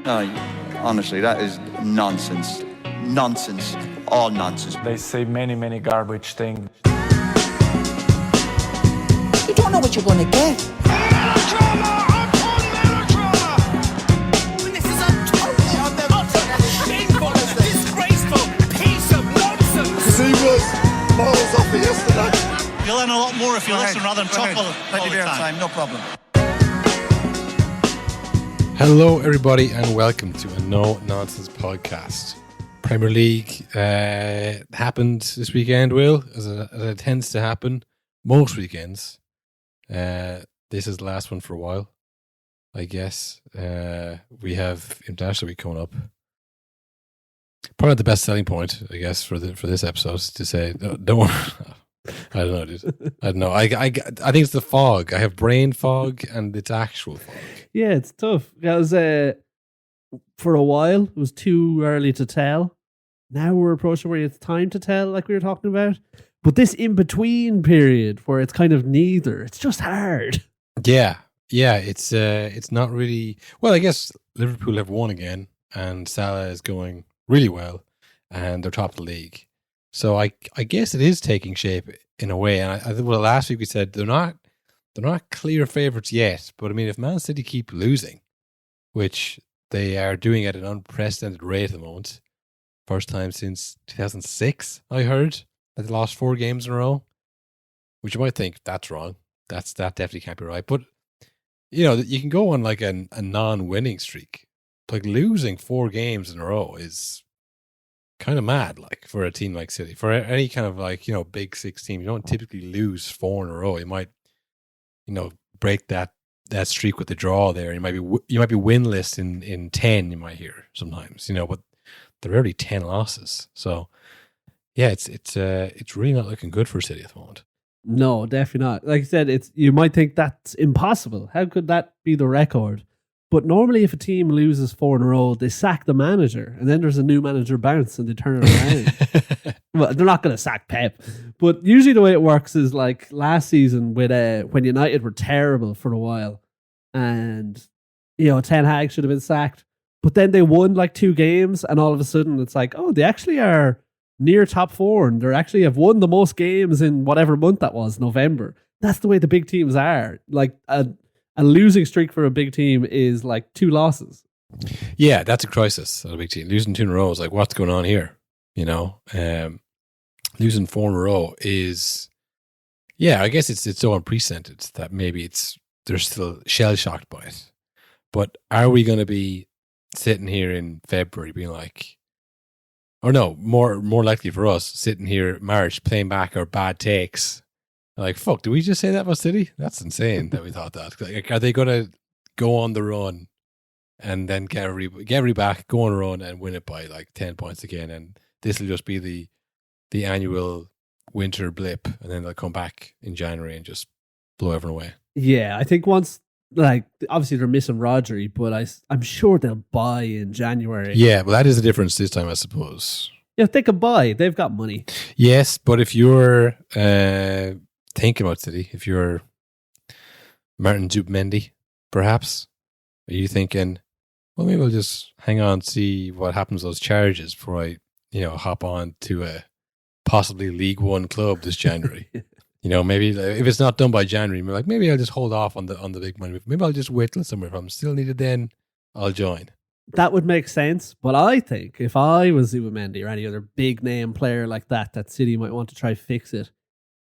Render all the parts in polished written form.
No, honestly, that is nonsense. Nonsense. All nonsense. They say many garbage things. You don't know what you're going to get. Melodrama upon melodrama! This is a utter, shameful, disgraceful piece of nonsense. He was miles off it yesterday. You'll learn a lot more if you listen rather than talk all Plenty the of time. time, no problem. Hello, everybody, and welcome to a No Nonsense podcast. Premier League happened this weekend, Will, as it tends to happen most weekends. This is the last one for a while, I guess. We have International Week coming up. Probably the best selling point, I guess, for this episode to say, don't. I don't know, dude. I don't know. I think it's the fog. I have brain fog, and it's actual fog. Yeah, it's tough. Because for a while, it was too early to tell. Now we're approaching where it's time to tell, like we were talking about. But this in-between period where it's kind of neither, it's just hard. Yeah. It's not really... Well, I guess Liverpool have won again, and Salah is going really well, and they're top of the league. So I guess it is taking shape in a way. And I think last week we said they're not clear favourites yet. But I mean, if Man City keep losing, which they are doing at an unprecedented rate at the moment, first time since 2006, I heard that they lost 4 games in a row, which you might think that's wrong. That definitely can't be right. But you know, you can go on like a non-winning streak. Like losing 4 games in a row is kind of mad, like for a team like City. For any kind of like, you know, big 6 team, you don't typically lose 4 in a row. You might, you know, break that streak with the draw there. You might be winless in 10. You might hear sometimes, you know, but they're already 10 losses. So yeah, it's really not looking good for City at the moment. No, definitely not. Like I said, you might think that's impossible. How could that be the record? But normally if a team loses 4 in a row, they sack the manager and then there's a new manager bounce and they turn it around. Well, they're not going to sack Pep. But usually the way it works is like last season with when United were terrible for a while and, you know, Ten Hag should have been sacked. But then they won like 2 games and all of a sudden it's like, oh, they actually are near top 4 and they actually have won the most games in whatever month that was, November. That's the way the big teams are. Like a losing streak for a big team is like 2 losses. Yeah, that's a crisis at a big team. Losing 2 in a row is like, what's going on here? You know, losing 4 in a row is, yeah, I guess it's so unprecedented that maybe they're still shell shocked by it. But are we going to be sitting here in February being like, or no, more likely for us sitting here March playing back our bad takes? Like, fuck, did we just say that about City? That's insane that we thought that. Like, are they going to go on the run and then get every back, go on a run and win it by like 10 points again? And this will just be the annual winter blip and then they'll come back in January and just blow everyone away. Yeah, I think once, like, obviously they're missing Rodri, but I'm sure they'll buy in January. Yeah, well, that is the difference this time, I suppose. Yeah, if they can buy, they've got money. Yes, but if you're thinking about City, if you're Martin Zubimendi, perhaps, are you thinking, well, maybe I'll just hang on, see what happens to those charges before I, you know, hop on to a possibly League One club this January? You know, maybe if it's not done by January, maybe I'll just hold off on the big money. Maybe I'll just wait till summer. If I'm still needed, then I'll join. That would make sense, but I think if I was Zubimendi or any other big name player like that City might want to try fix it,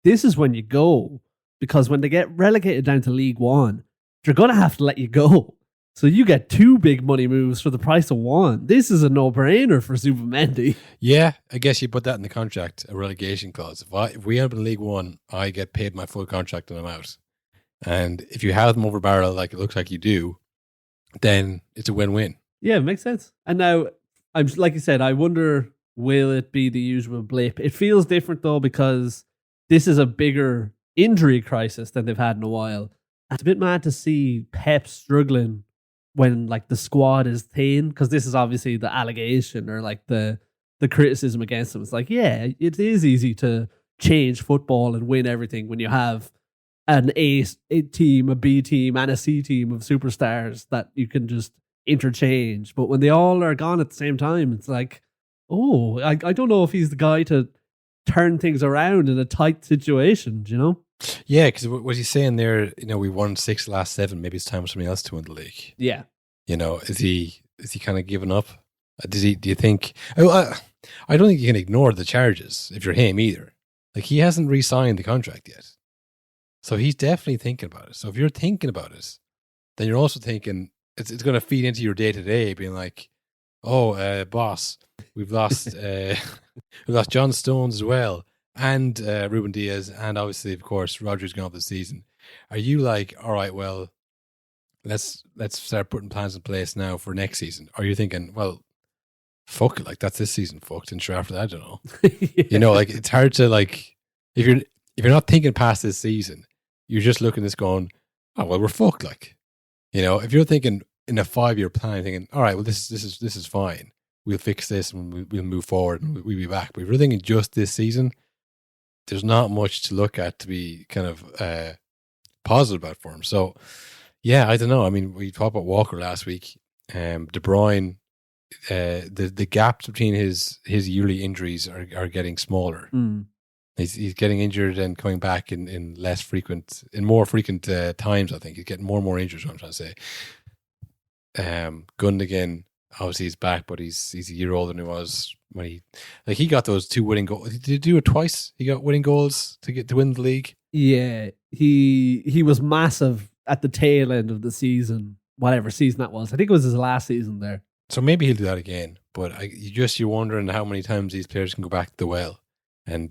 this is when you go, because when they get relegated down to League One, they're going to have to let you go. So you get 2 big money moves for the price of 1. This is a no-brainer for Zubimendi. Yeah, I guess you put that in the contract, a relegation clause. If we end up in League One, I get paid my full contract and I'm out. And if you have them over barrel like it looks like you do, then it's a win-win. Yeah, it makes sense. And now, I'm like you said, I wonder, will it be the usual blip? It feels different though because this is a bigger injury crisis than they've had in a while. It's a bit mad to see Pep struggling when like the squad is thin, because this is obviously the allegation or like the criticism against them. It's like, yeah, it is easy to change football and win everything when you have an A team, a B team, and a C team of superstars that you can just interchange. But when they all are gone at the same time, it's like, oh, I don't know if he's the guy to turn things around in a tight situation, do you know? Yeah, because what he's saying there, we won 6 last 7. Maybe it's time for somebody else to win the league. Yeah. Is he kind of giving up? Do you think? I don't think you can ignore the charges if you're him either. Like, he hasn't re-signed the contract yet, so he's definitely thinking about it. So if you're thinking about it, then you're also thinking it's going to feed into your day to day, being like, "Oh, boss, we've lost John Stones as well, and Ruben Diaz, and obviously, of course, Rodri's gone off this season." Are you like, all right, well, let's start putting plans in place now for next season? Or are you thinking, well, fuck it, like that's this season fucked, and sure after that, I don't know. Yeah. Like it's hard to like if you're not thinking past this season, you're just looking at this going, oh well, we're fucked. Like, if you're thinking in a 5-year plan, thinking, all right, well this is fine, we'll fix this and we'll move forward and we'll be back. But if you're thinking just this season, there's not much to look at to be kind of positive about for him. So yeah, I don't know. I mean, we talked about Walker last week. De Bruyne. The gaps between his yearly injuries are getting smaller. He's getting injured and coming back in more frequent times. I think he's getting more and more injured. What I'm trying to say. Gundogan, obviously he's back, but he's a year older than he was when he got those 2 winning goals. Did he do it twice? He got winning goals to win the league. Yeah, he was massive at the tail end of the season, whatever season that was. I think it was his last season there. So maybe he'll do that again. But you're wondering how many times these players can go back to the well and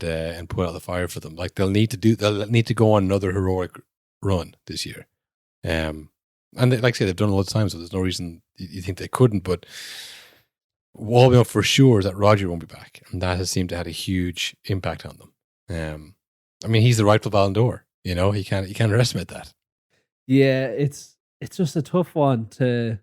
put out the fire for them. Like they'll need to go on another heroic run this year. And like I say, they've done it lots of times, so there's no reason you think they couldn't. But all we know for sure is that Roger won't be back, and that has seemed to have a huge impact on them. I mean, he's the rightful Ballon d'Or. You can't underestimate that. Yeah, it's just a tough one to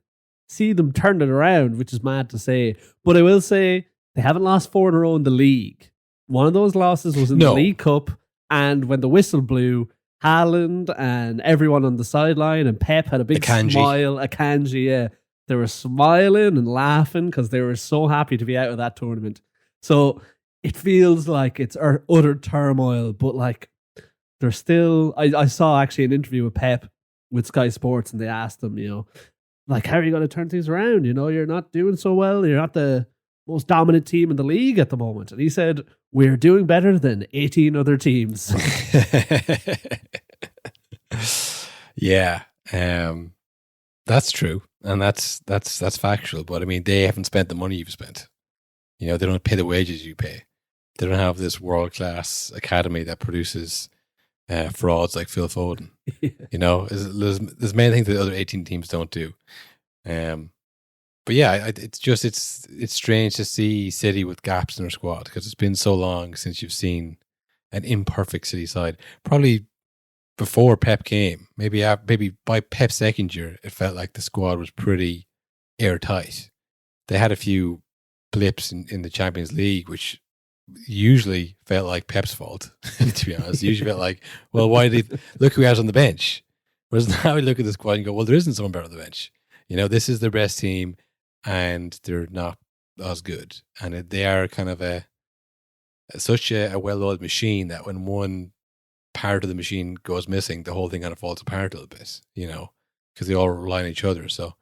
see them turn it around, which is mad to say. But I will say they haven't lost 4 in a row in the league. One of those losses was in the League Cup, and when the whistle blew, Haaland and everyone on the sideline and Pep had a big smile. Akanji, yeah. They were smiling and laughing because they were so happy to be out of that tournament. So it feels like it's utter turmoil, but like they're still... I saw actually an interview with Pep with Sky Sports, and they asked him, like, how are you going to turn things around? You're not doing so well. You're not the most dominant team in the league at the moment. And he said, we're doing better than 18 other teams. Yeah, that's true. And that's factual. But I mean, they haven't spent the money you've spent. They don't pay the wages you pay. They don't have this world-class academy that produces frauds like Phil Foden. Yeah. There's many things that the other 18 teams don't do. But yeah, it's strange to see City with gaps in their squad because it's been so long since you've seen an imperfect City side. Probably before Pep came, maybe by Pep's second year, it felt like the squad was pretty airtight. They had a few blips in the Champions League, which usually felt like Pep's fault, to be honest. Usually felt like, well, why did look who he has on the bench? Whereas now we look at the squad and go, well, there isn't someone better on the bench. This is their best team, and they're not as good. And they are kind of such a well-oiled machine that when one part of the machine goes missing, the whole thing kind of falls apart a little bit, because they all rely on each other. So,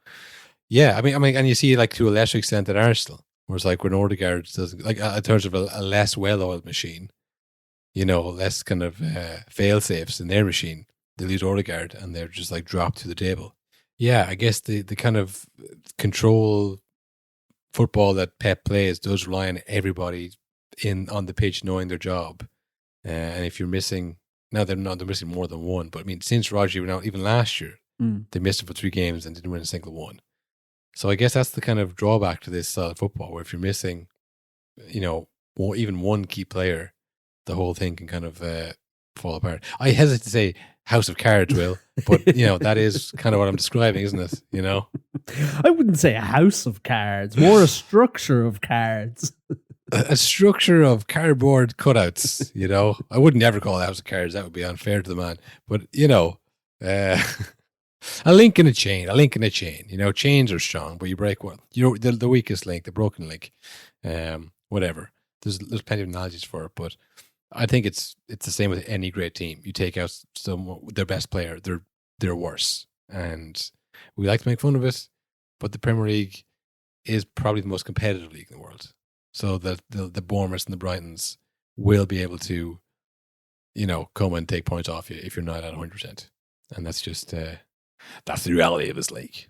yeah, I mean, and you see like to a lesser extent at Arsenal, where it's like when Odegaard doesn't, like in terms of a less well-oiled machine, less kind of fail-safes in their machine, they lose Odegaard and they're just like dropped to the table. Yeah, I guess the kind of control football that Pep plays does rely on everybody on the pitch knowing their job. And if you're missing, now they're missing more than one. But I mean, since Roger went out, even last year, they missed it for 3 games and didn't win a single one. So I guess that's the kind of drawback to this style of football, where if you're missing, even one key player, the whole thing can kind of fall apart. I hesitate to say House of Cards, Will, but that is kind of what I'm describing, isn't it? I wouldn't say a house of cards, more a structure of cards. A structure of cardboard cutouts, I wouldn't ever call it a House of Cards. That would be unfair to the man. But, A link in a chain. You know, chains are strong, but you break one. You know, the weakest link, the broken link, whatever. There's plenty of analogies for it, but I think it's the same with any great team. You take out their best player, they're worse, and we like to make fun of it, but the Premier League is probably the most competitive league in the world. So the Bournemouths and the Brightons will be able to, you know, come and take points off you if you're not at 100%, and that's just that's the reality of this league.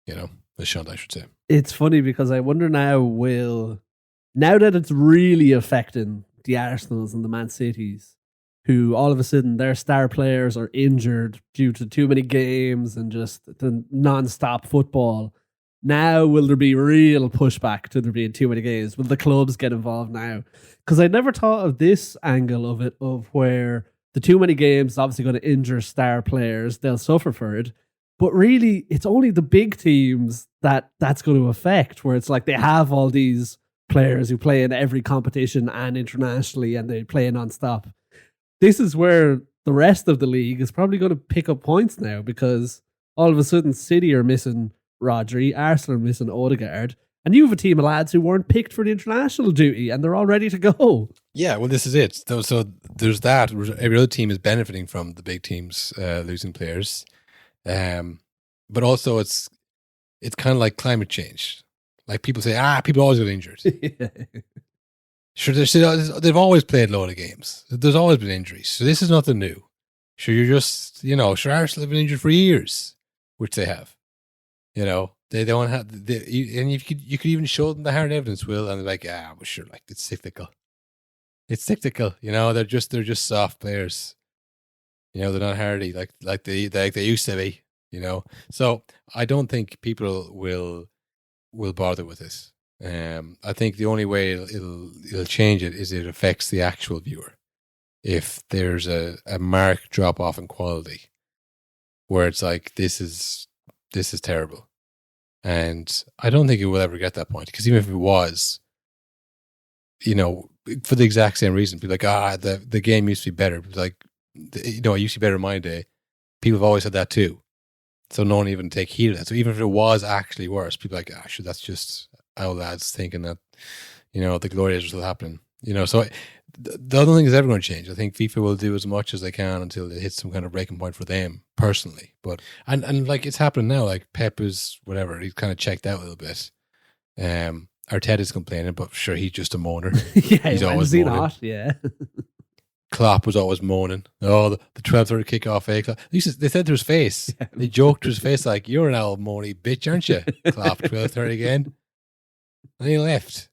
You know, the shunt, I should say. It's funny because I wonder now that it's really affecting the Arsenals and the Man Cities, who all of a sudden their star players are injured due to too many games and just the non-stop football. Now, will there be real pushback to there being too many games? Will the clubs get involved now? Because I never thought of this angle of it, of where the too many games is obviously going to injure star players. They'll suffer for it. But really, it's only the big teams that's going to affect, where it's like they have all these players who play in every competition and internationally, and they play non-stop. This is where the rest of the league is probably going to pick up points now, because all of a sudden City are missing Rodri, Arsenal are missing Odegaard, and you have a team of lads who weren't picked for the international duty and they're all ready to go. Yeah, well, this is it. So there's that. Every other team is benefiting from the big teams losing players. But also it's kind of like climate change. Like people say, people always get injured. Sure, they've always played a load of games. There's always been injuries. So this is nothing new. Sure, you're just, you know, Arsenal have been injured for years, which they have. You know, they don't have, and you could even show them the hard evidence, Will, and they're like, well, sure, like it's cyclical. It's cyclical, you know. They're just soft players. You know, they're not hardy like they used to be. You know, so I don't think people will bother with this. I think the only way it'll change it is it affects the actual viewer. If there's a marked drop off in quality, where it's like this is terrible, and I don't think it will ever get that point, because even if it was, you know, for the exact same reason, people like the game used to be better. Like, you know, it used to be better in my day. People have always said that too. So no one even take heed of that. So even if it was actually worse, people are like, sure, that's just our lads thinking that, you know, the glory days are still happening. You know, so the other thing is ever going to change. I think FIFA will do as much as they can until it hits some kind of breaking point for them personally. But and like it's happening now. Like Pep is whatever, he's kind of checked out a little bit. Arteta's complaining, but sure, he's just a moaner. Yeah, he's always moaning. Not? Yeah. Klopp was always moaning. Oh, the 12:30 kickoff. They said to his face. Yeah. They joked to his face like, "You're an old moany bitch, aren't you?" Klopp, 12:30 again. And he left.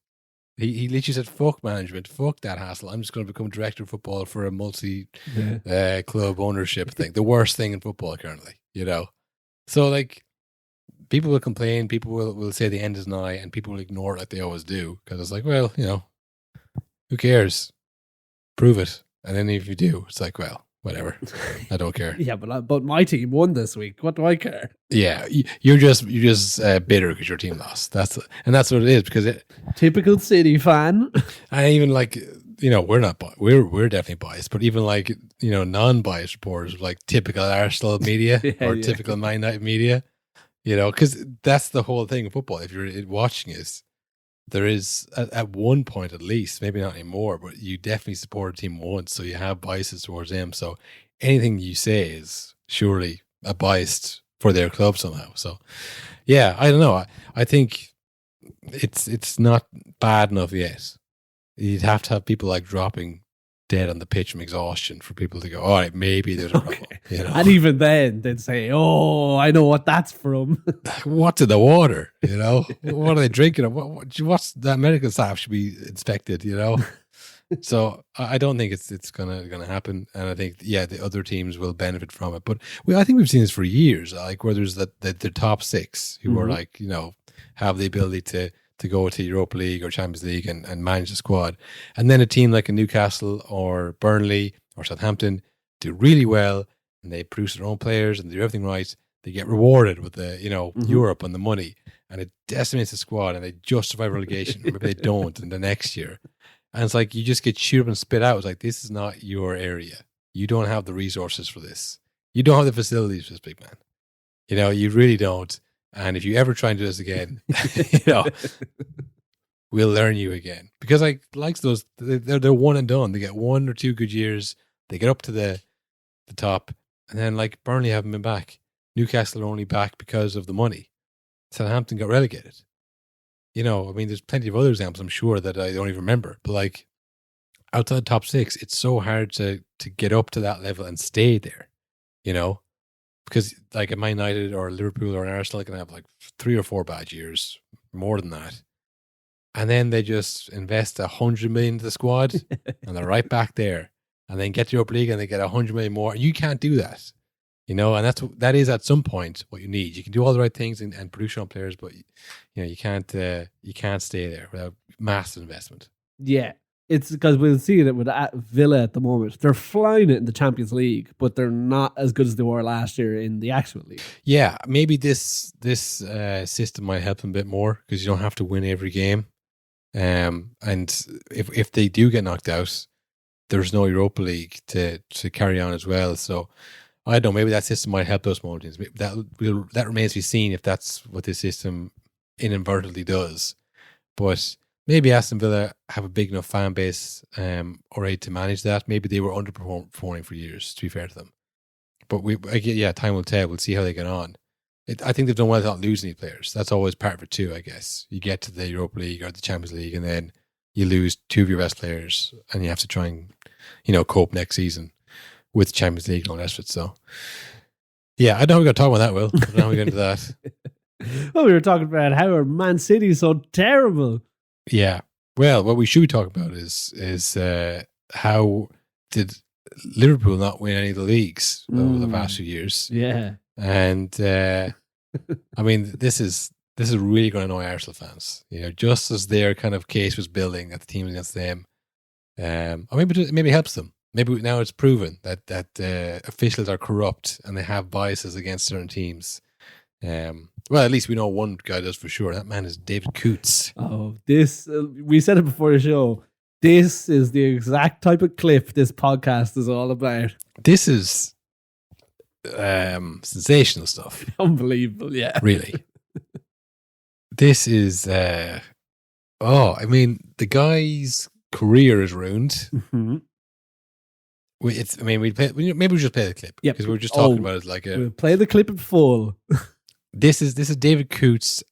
He literally said, "Fuck management, fuck that hassle. I'm just going to become director of football for a multi-club ownership thing. The worst thing in football currently, you know." So like, people will complain. People will say the end is nigh, and people will ignore it like they always do, because it's like, well, you know, who cares? Prove it. And then if you do, it's like, well, whatever. I don't care. Yeah, but my team won this week. What do I care? Yeah, you're just bitter because your team lost. That's what it is, because typical City fan. And even like, you know, we're definitely biased, but even like, you know, non-biased reporters like typical Arsenal media typical Man United media, you know, because that's the whole thing of football. If you're watching it, there is, at one point at least, maybe not anymore, but you definitely support a team once, so you have biases towards them. So anything you say is surely a bias for their club somehow. So yeah, I don't know. I think it's not bad enough yet. You'd have to have people like dropping dead on the pitch from exhaustion for people to go, all right, maybe there's a problem. You know? And even then, they'd say, oh, I know what that's from. What's in the water? You know, what are they drinking? What's that medical staff should be inspected? You know, so I don't think it's gonna happen, and I think the other teams will benefit from it. But I think we've seen this for years, like where there's the top six who are like, you know, have the ability to go to Europa League or Champions League and manage the squad. And then a team like a Newcastle or Burnley or Southampton do really well, and they produce their own players and they do everything right. They get rewarded with the, you know, Europe and the money, and it decimates the squad, and they justify relegation. Maybe they don't in the next year. And it's like you just get chewed up and spit out. It's like, this is not your area. You don't have the resources for this. You don't have the facilities for this, big man. You know, you really don't. And if you ever try and do this again, you know, we'll learn you again. Because likes those, they're one and done. They get 1 or 2 good years. They get up to the top, and then like Burnley haven't been back. Newcastle are only back because of the money. Southampton got relegated. You know, I mean, there's plenty of other examples, I'm sure, that I don't even remember. But like outside the top 6, it's so hard to get up to that level and stay there. You know, because like at Man United or Liverpool or Arsenal, can have like 3 or 4 bad years, more than that. And then they just invest 100 million into the squad and they're right back there. And then get to Europa League and they get 100 million more. And you can't do that. You know, and that is at some point what you need. You can do all the right things and produce your own players, but you know, you can't stay there without massive investment. Yeah. It's because we'll see it with Villa at the moment. They're flying it in the Champions League, but they're not as good as they were last year in the actual league. Yeah, maybe this system might help them a bit more because you don't have to win every game. And if they do get knocked out, there's no Europa League to carry on as well. So I don't know. Maybe that system might help those small teams. That remains to be seen if that's what this system inadvertently does. But maybe Aston Villa have a big enough fan base already to manage that. Maybe they were underperforming for years, to be fair to them. But time will tell. We'll see how they get on. I think they've done well to not lose any players. That's always part of it too, I guess. You get to the Europa League or the Champions League and then you lose 2 of your best players and you have to try and, you know, cope next season with the Champions League and all the rest of it. So, yeah, I don't know we're going to talk about that, Will. I don't know how we get into that. Well, we were talking about how are Man City so terrible. Yeah. Well, what we should be talking about is how did Liverpool not win any of the leagues over the past few years? Yeah. And I mean, this is really going to annoy Arsenal fans. You know, just as their kind of case was building that the team against them, or maybe it helps them. Maybe now it's proven that officials are corrupt and they have biases against certain teams. Well, at least we know one guy does for sure. That man is David Coote. Oh, this we said it before the show. This is the exact type of clip this podcast is all about. This is sensational stuff. Unbelievable, yeah. Really. This is I mean, the guy's career is ruined. Mm-hmm. Maybe we just play the clip because we were just talking about it. Like we'll play the clip in full. This is David Coote.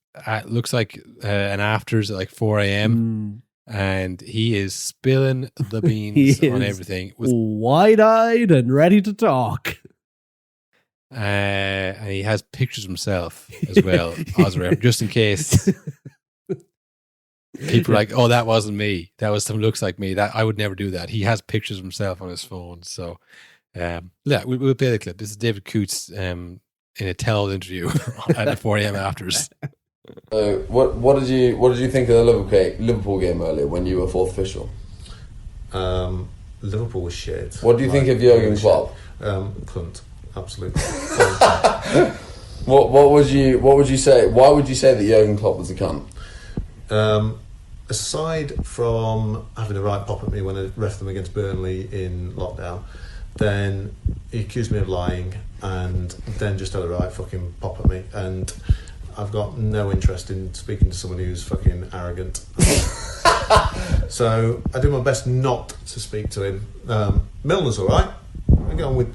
Looks like an afters at like 4 a.m. And he is spilling the beans on everything. Wide-eyed and ready to talk. And he has pictures of himself as well, just in case people are like, "Oh, that wasn't me. That was someone looks like me. That I would never do that." He has pictures of himself on his phone. So, we'll play the clip. This is David Coote in a tell interview at the 4 a.m. afters. What did you think of the Liverpool game earlier when you were fourth official? Liverpool was shit. What do you think of Jurgen Klopp? Cunt. Absolutely. What would you say? Why would you say that Jurgen Klopp was a cunt? Aside from having a right pop at me when I ref them against Burnley in lockdown, then he accused me of lying and then just had a right fucking pop at me, and I've got no interest in speaking to someone who's fucking arrogant. So I do my best not to speak to him. Milner's alright. I get on with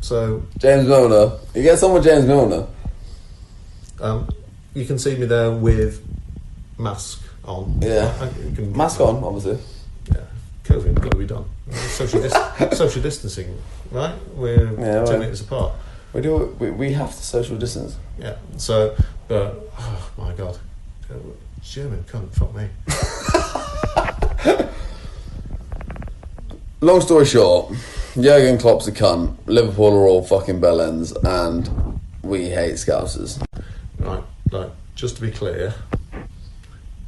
so James Milner. You get someone James Milner. You can see me there with mask on. Yeah, mask on, obviously. Yeah, COVID got to be done. Social distancing, right? We're 10 metres apart. We have to social distance. Yeah. So, but oh my god, German cunt, fuck me. Long story short, Jurgen Klopp's a cunt. Liverpool are all fucking bellends, and we hate Scousers. Right. Like, just to be clear,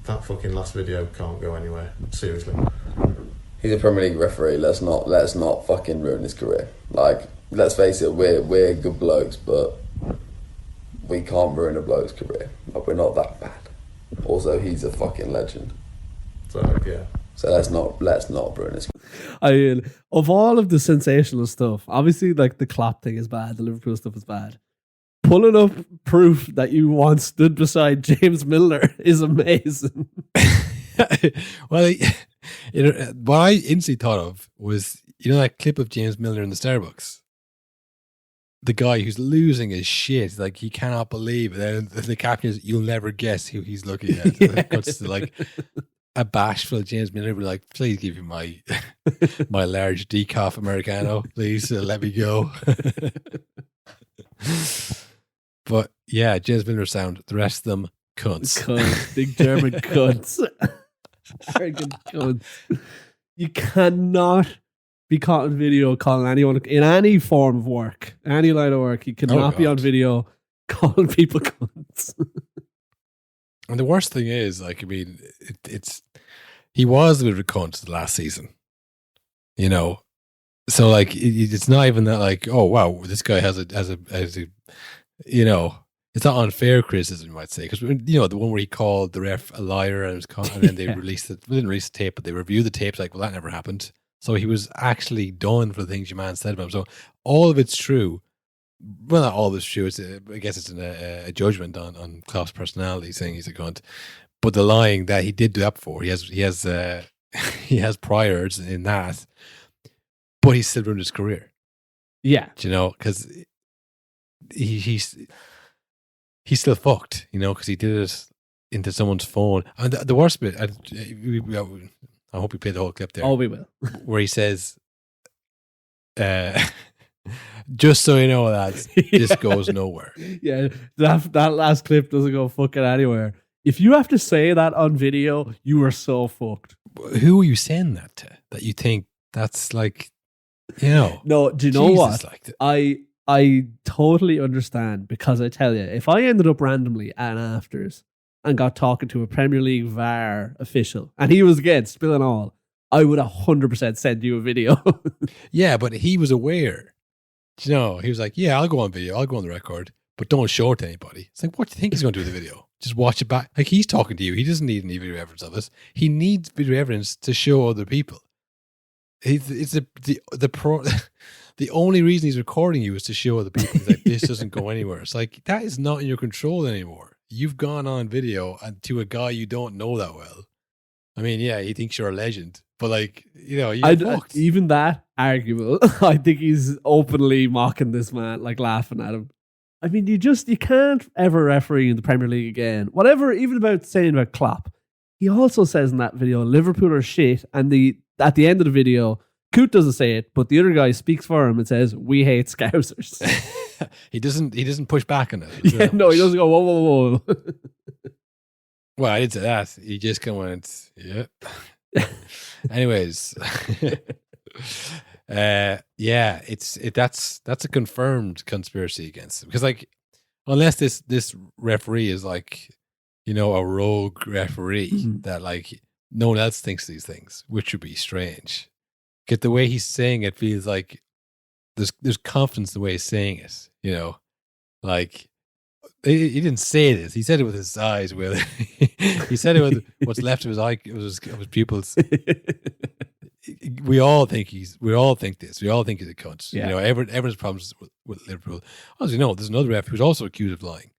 that fucking last video can't go anywhere. Seriously. He's a Premier League referee. Let's not fucking ruin his career. Like, let's face it, we're good blokes, but we can't ruin a bloke's career. Like, we're not that bad. Also, he's a fucking legend. So yeah. So let's not ruin his career. I mean, of all of the sensational stuff, obviously, like the Klopp thing is bad, the Liverpool stuff is bad. pulling up proof that you once stood beside James Milner is amazing. Well, what I instantly thought of was, that clip of James Milner in the Starbucks. The guy who's losing his shit, like he cannot believe it. And the caption is, "You'll never guess who he's looking at." It goes to like a bashful James Milner, be like, "Please give me my large decaf Americano, please. Let me go." But yeah, James Milner sound. The rest of them cunts. Big German cunts. Arrogant cunts. You cannot be caught on video calling anyone in any form of work, any line of work. You cannot be on video calling people cunts. And the worst thing is, like, I mean, he was a bit of a cunt the last season, So like, it's not even that like, oh wow, this guy has a, it's not unfair criticism, you might say, because the one where he called the ref a liar and then they released it. They didn't release the tape, but they reviewed the tapes. Like, well, that never happened. So he was actually done for the things your man said about him. So all of it's true. Well, not all of it's true. I guess it's a judgment on Klopp's personality, saying he's a cunt. But the lying that he did do that before, he has priors in that. But he's still ruined his career. Yeah, because he's still fucked. Because he did it into someone's phone. And the worst bit, I hope we play the whole clip there. Oh, we will. Where he says, "Just so you know that this goes nowhere." Yeah, that last clip doesn't go fucking anywhere. If you have to say that on video, you are so fucked. Who are you saying that to? That you think that's like, No, do you know Jesus, what? like I totally understand, because I tell you, if I ended up randomly at afters and got talking to a Premier League VAR official and he was against spilling all, I would 100% send you a video. Yeah, but he was aware. He was like, yeah, I'll go on video, I'll go on the record, but don't show it to anybody. It's like, what do you think he's going to do with the video? Just watch it back. Like, he's talking to you. He doesn't need any video evidence of this. He needs video evidence to show other people. The only reason he's recording you is to show other people that this doesn't go anywhere. It's like, that is not in your control anymore. You've gone on video and to a guy you don't know that well. I mean, yeah, he thinks you're a legend, but like, you're fucked. Even that arguable, I think he's openly mocking this man, like laughing at him. I mean, you can't ever referee in the Premier League again. Whatever, even saying about Klopp. He also says in that video, Liverpool are shit, and at the end of the video, Coote doesn't say it, but the other guy speaks for him and says, "We hate Scousers." He doesn't push back on it. Yeah, no, he doesn't go, whoa. Well, I didn't say that. He just kind of went, yeah. Anyways, that's a confirmed conspiracy against him, because like, unless this referee is like, a rogue referee that like no one else thinks these things, which would be strange. Get the way he's saying it feels like there's confidence in the way he's saying it. Like, he didn't say this. He said it with his eyes. Will he said it with what's left of his eye, of his pupils. We all think this. We all think he's a cunt. Yeah. Everyone's problems with Liverpool. As you know, there's another ref who's also accused of lying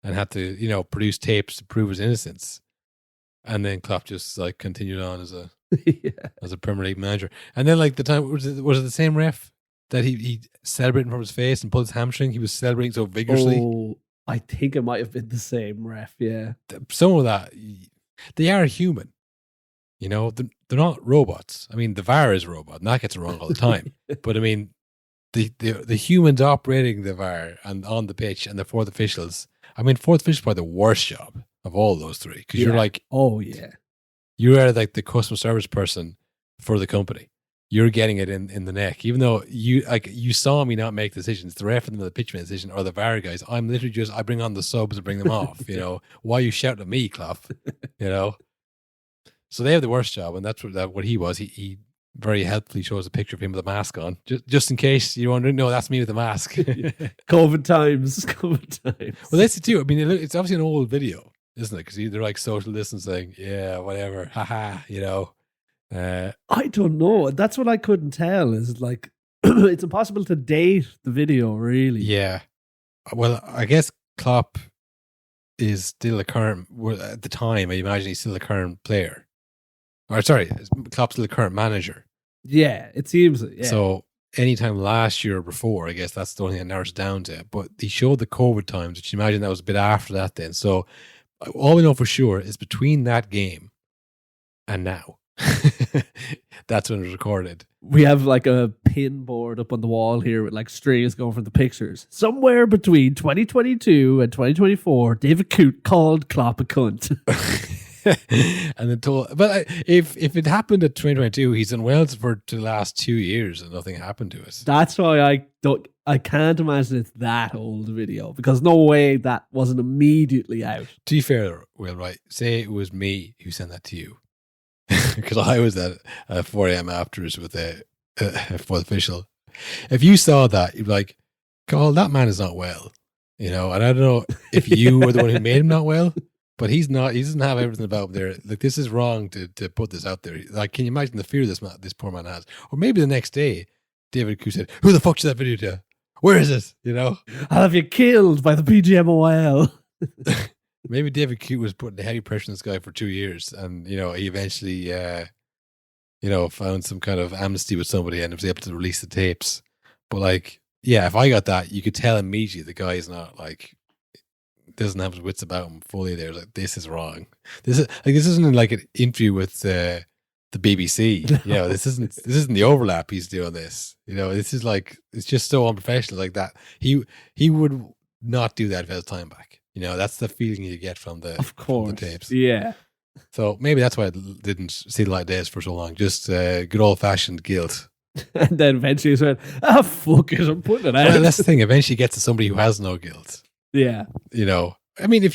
and had to, produce tapes to prove his innocence. And then Klopp just like continued on as a Premier League manager. And then like the time was it the same ref that he celebrating from his face and pulled his hamstring? He was celebrating so vigorously. Oh, I think it might have been the same ref. Yeah, some of that, they are human. They're not robots. I mean, the VAR is a robot, and that gets it wrong all the time. But I mean, the humans operating the VAR and on the pitch and the fourth officials. I mean, fourth officials is probably the worst job of all those three, because you're like, oh yeah, you are like the customer service person for the company. You're getting it in the neck, even though you saw me not make decisions. The ref and the pitch made decision, or the VAR guys. I'm literally I bring on the subs and bring them off. Why are you shouting at me, Klopp? So they have the worst job, and that's what he was. He very helpfully shows a picture of him with a mask on, just in case you're wondering. No, that's me with the mask. COVID times. Well, that's it too. I mean, it's obviously an old video, isn't it? Because they're like social distancing. Yeah, whatever. Haha. I don't know. That's what I couldn't tell. Is like, it's impossible to date the video, really. Yeah. Well, I guess Klopp is still a current, well, at the time, I imagine he's still a current player. Or sorry, Klopp's still a current manager. Yeah, it seems. Yeah. So anytime last year or before, I guess that's the only thing that narrows it down to. But he showed the COVID times, which you imagine that was a bit after that then. So all we know for sure is between that game and now. That's when it was recorded. We have like a pin board up on the wall here with like strings going from the pictures. Somewhere between 2022 and 2024, David Coote called Klopp a cunt. And then but if it happened at 2022, he's done well for the last 2 years and nothing happened to it. That's why I can't imagine it's that old video, because no way that wasn't immediately out. To be fair, Will, right? Say it was me who sent that to you. Because I was at 4 a.m. afters with a fourth official. If you saw that, you'd be like, "Carl, that man is not well." And I don't know if you were the one who made him not well, but he's not. He doesn't have everything about him there. Like, this is wrong to put this out there. Like, can you imagine the fear this poor man has? Or maybe the next day, David Coote said, "Who the fuck did that video to? Where is it?" I'll have you killed by the PGMOL. Maybe David Coote was putting heavy pressure on this guy for 2 years, and he eventually, found some kind of amnesty with somebody and was able to release the tapes. But if I got that, you could tell immediately the guy is not doesn't have his wits about him fully. There, this is wrong. This isn't like an interview with the BBC. This isn't the overlap. He's doing this. This is it's just so unprofessional. Like that, he would not do that if he had time back. That's the feeling you get from the tapes. Yeah. So maybe that's why it didn't see the light of days for so long. Just good old fashioned guilt. And then eventually he said, fuck it, I'm putting it out. Well, that's the thing. Eventually gets to somebody who has no guilt. Yeah. I mean, if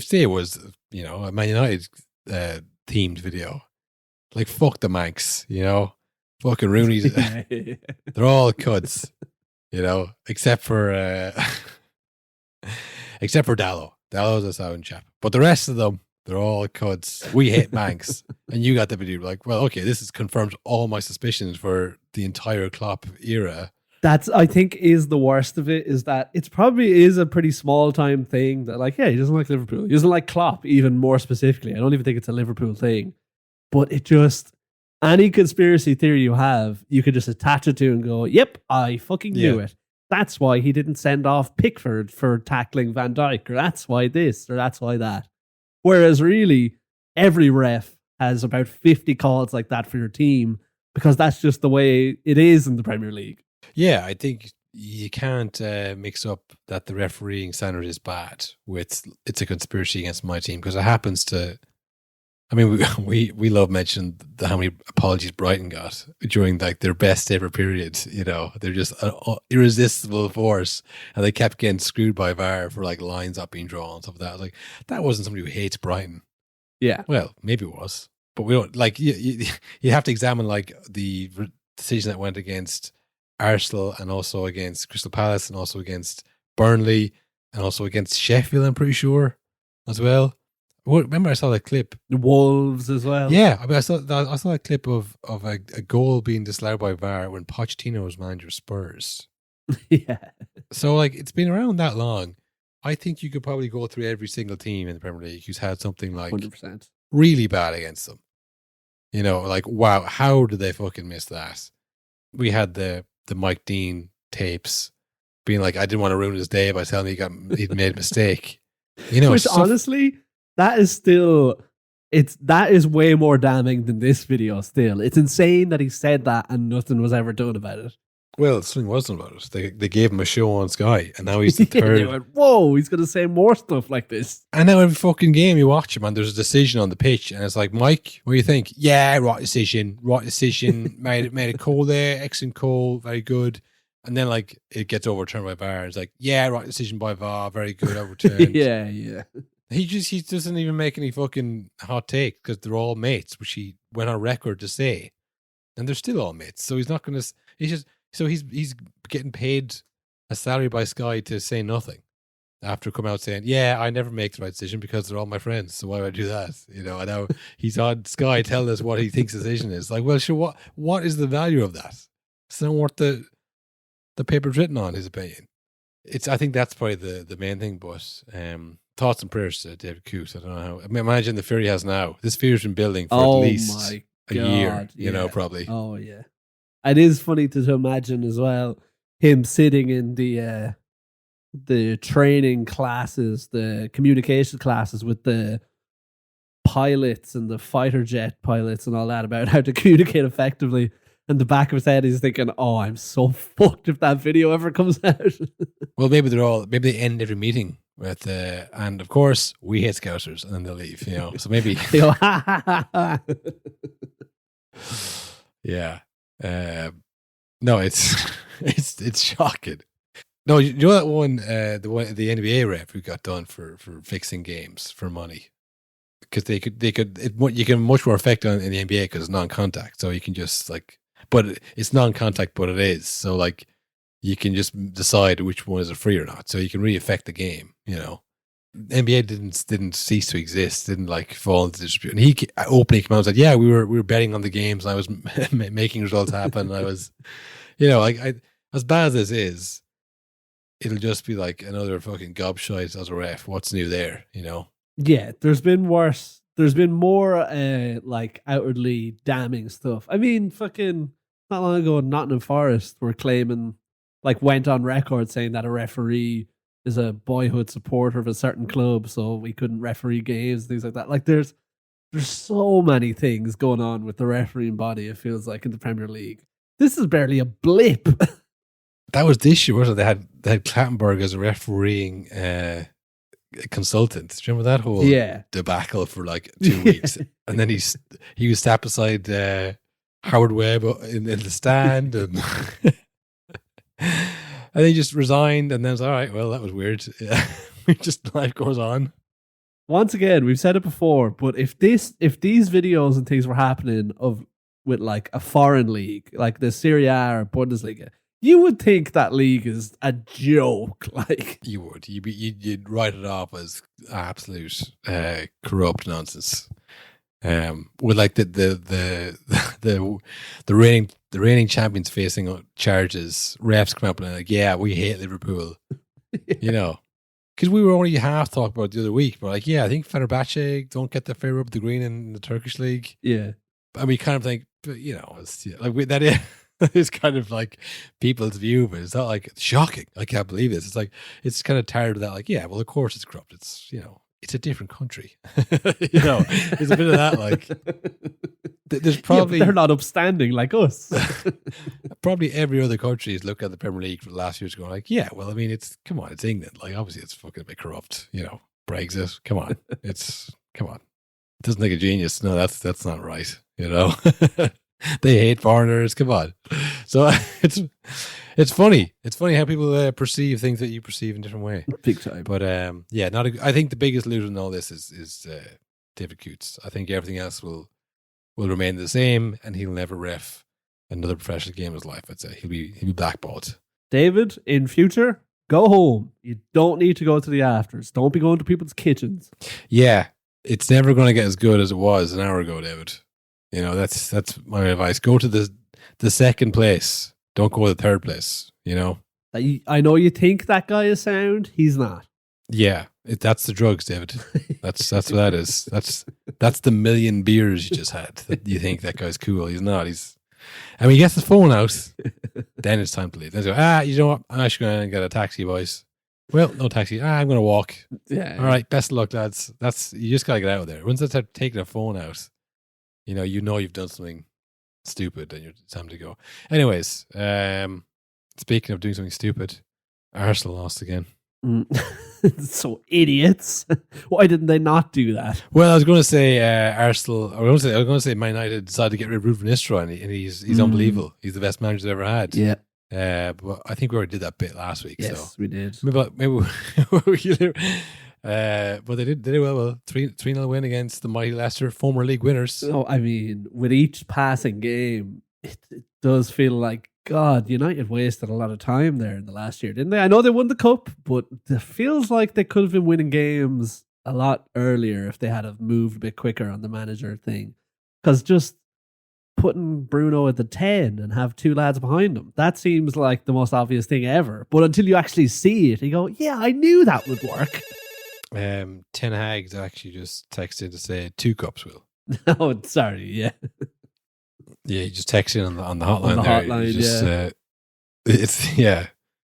say it was, a Man United themed video, fuck the Manx, fucking Rooney's, they're all cuds, except for Dallo. Dallo's a sound chap. But the rest of them, they're all cuds. We hate Manx. And you got the video well, okay, this has confirmed all my suspicions for the entire Klopp era. That's, I think, is the worst of it, is that it probably is a pretty small time thing that he doesn't like Liverpool. He doesn't like Klopp, even more specifically. I don't even think it's a Liverpool thing. But it just, any conspiracy theory you have, you could just attach it to and go, yep, I fucking knew it. That's why he didn't send off Pickford for tackling Van Dijk, or that's why this, or that's why that. Whereas really, every ref has about 50 calls like that for your team, because that's just the way it is in the Premier League. Yeah, I think you can't mix up that the refereeing standard is bad with it's a conspiracy against my team, because it happens to. I mean, we love mentioning how many apologies Brighton got during their best ever period. They're just an irresistible force, and they kept getting screwed by VAR for lines not being drawn and stuff like that. That wasn't somebody who hates Brighton. Yeah, well, maybe it was, but we don't you have to examine the decision that went against Arsenal and also against Crystal Palace and also against Burnley and also against Sheffield, I'm pretty sure, as well. Remember, I saw that clip. The Wolves as well. Yeah, I mean, I saw that clip of a goal being disallowed by VAR when Pochettino was manager of Spurs. Yeah. So it's been around that long. I think you could probably go through every single team in the Premier League who's had something 100% really bad against them. Wow, how did they fucking miss that? We had the Mike Dean tapes being I didn't want to ruin his day by telling me he'd made a mistake. Which honestly, that is way more damning than this video still. It's insane that he said that and nothing was ever done about it. Well, something wasn't about it. They gave him a show on Sky, and now he's the third. They went, whoa, he's going to say more stuff like this. And now every fucking game you watch him, and there's a decision on the pitch, and it's Mike, what do you think? Yeah, right decision, made a call there, excellent call, very good. And then it gets overturned by VAR. It's yeah, right decision by VAR, very good, overturned. yeah. He doesn't even make any fucking hot take because they're all mates, which he went on record to say, and they're still all mates. So he's not going to. He's getting paid a salary by Sky to say nothing after coming out saying, "Yeah, I never make the right decision because they're all my friends. So why would I do that?" And now he's on Sky telling us what he thinks the decision is. Well, sure. What is the value of that? It's not worth the paper's written on, his opinion. I think that's probably the main thing. But thoughts and prayers to David Coote. I don't know how. I mean, imagine the fear he has now. This fear's been building for at least a year. You know, probably. Oh yeah. It is funny to imagine as well him sitting in the training classes, the communication classes with the pilots and the fighter jet pilots and all that about how to communicate effectively. And the back of his head, he's thinking, "Oh, I'm so fucked if that video ever comes out." Well, maybe they end every meeting with, and of course we hate Scousers, and then they'll leave. You know, so maybe. Yeah. No, it's shocking. No, you know that one, the NBA ref who got done for fixing games for money, because you can much more effect on in the NBA because it's non-contact, so you can just but it's non-contact, but it is, so you can just decide which one is a free or not, so you can really affect the game. You know, NBA didn't cease to exist, didn't fall into dispute, and he openly came out and said, "Yeah, we were betting on the games, and I was making results happen." And I was, I as bad as this is, it'll just be like another fucking gobshite as a ref. What's new there, you know? Yeah, there's been worse. There's been more outwardly damning stuff. I mean, fucking not long ago, Nottingham Forest were claiming, went on record saying that a referee is a boyhood supporter of a certain club, so we couldn't referee games, things like that. There's so many things going on with the refereeing body, it feels like, in the Premier League. This is barely a blip. That was this year, wasn't it? They had Clattenburg as a refereeing consultant. Do you remember that whole debacle for 2 weeks? And then he was sat beside Howard Webb in the stand, and and he just resigned, and then it's all right. Well, that was weird. Just life goes on. Once again, we've said it before, but if these videos and things were happening with a foreign league, like the Serie A or Bundesliga, you would think that league is a joke. You would. You'd write it off as absolute corrupt nonsense. With the reigning champions facing charges, refs come up and yeah, we hate Liverpool. You know, because we were only half talking about it the other week, but I think Fenerbahce don't get the fair rub of the green in the Turkish league. Yeah, and we kind of think, that is. It's kind of people's view, but it's not it's shocking. I can't believe this. It's kind of tired of that. Yeah, well, of course it's corrupt. It's it's a different country. There's a bit of that. There's probably they're not upstanding like us. Probably every other country has looked at the Premier League for the last years, going yeah, well, I mean, it's England. Obviously, it's fucking a bit corrupt. Brexit. Come on, come on. It doesn't take a genius. No, that's not right. They hate foreigners. Come on. So it's funny. It's funny how people perceive things that you perceive in a different way. Big time. But I think the biggest loser in all this is David Coote. I think everything else will remain the same, and he'll never ref another professional game in his life. I'd say he'll be blackballed. David, in future, go home. You don't need to go to the afters. Don't be going to people's kitchens. Yeah, it's never going to get as good as it was an hour ago, David. That's my advice. Go to the second place. Don't go to the third place. I know you think that guy is sound. He's not. Yeah, that's the drugs, David. That's what that is. That's the million beers you just had that you think that guy's cool. He's not. He gets his phone out. Then it's time to leave. Then go, you know what? I'm actually going to get a taxi, boys. Well, no taxi. I'm going to walk. Yeah. All right. Best of luck, lads. You just got to get out of there. Once they start taking a phone out, you've done something stupid and it's time to go. Anyways, speaking of doing something stupid, Arsenal lost again. So idiots. Why didn't they not do that? Well, I was going to say Arsenal. I was going to say Man United decided to get rid of Ruud van Nistelrooy, and he's unbelievable. He's the best manager they've ever had. Yeah. But I think we already did that bit last week. Yes, so we did. Maybe but they did well. 3-0 win against the mighty Leicester, former league winners. Oh, I mean, with each passing game, it does feel like, God, United wasted a lot of time there in the last year, didn't they? I know they won the cup, but it feels like they could have been winning games a lot earlier if they had have moved a bit quicker on the manager thing. Because just putting Bruno at the 10 and have two lads behind him. That seems like the most obvious thing ever. But until you actually see it, you go, yeah, I knew that would work. Ten Hag's actually just texted to say 2 cups, Will. Oh, sorry, yeah. Yeah, he just texted in on the hotline. On the there. hotline, Just, yeah. It's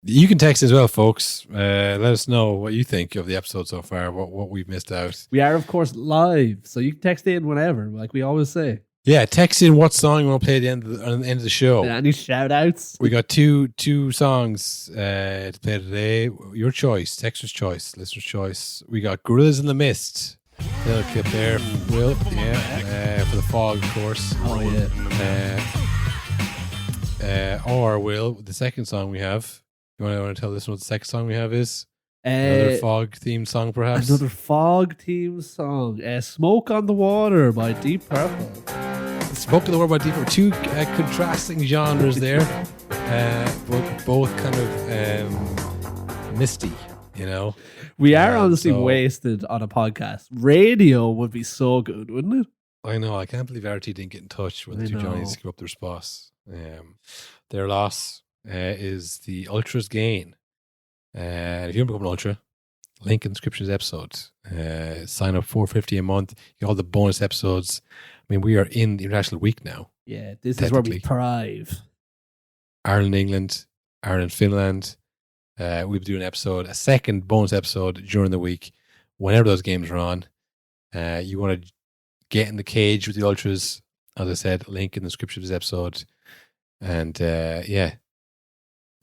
You can text as well, folks. Let us know what you think of the episode so far. What we've missed out. We are, of course, live, so you can text in whenever, like we always say. Yeah, text in what song we'll play at the end of the show. Any shout outs? We got two songs to play today. Your choice, texter's choice, listener's choice. We got Gorillas in the Mist. Little clip there, Will. Yeah, for the fog, of course. Oh yeah. Or Will, the second song we have. You want to tell this what the second song we have is? Another fog themed song, perhaps. Another fog themed song. Smoke on the Water by Deep Purple. Smoke on the Water by Deep Purple. Two contrasting genres there, but both kind of misty. You know, we are honestly wasted on a podcast. Radio would be so good, wouldn't it? I know. I can't believe RT didn't get in touch with the two Johnnies to give up their spots. Their loss is the Ultra's gain. If you want to become an Ultra, link in the description of this episode. Sign up $4.50 a month. You get all the bonus episodes. I mean, we are in the International Week now. Yeah, this is where we thrive. Ireland, England, Ireland, Finland. We'll be doing a second bonus episode during the week, whenever those games are on. You want to get in the cage with the Ultras, as I said, link in the description of this episode. And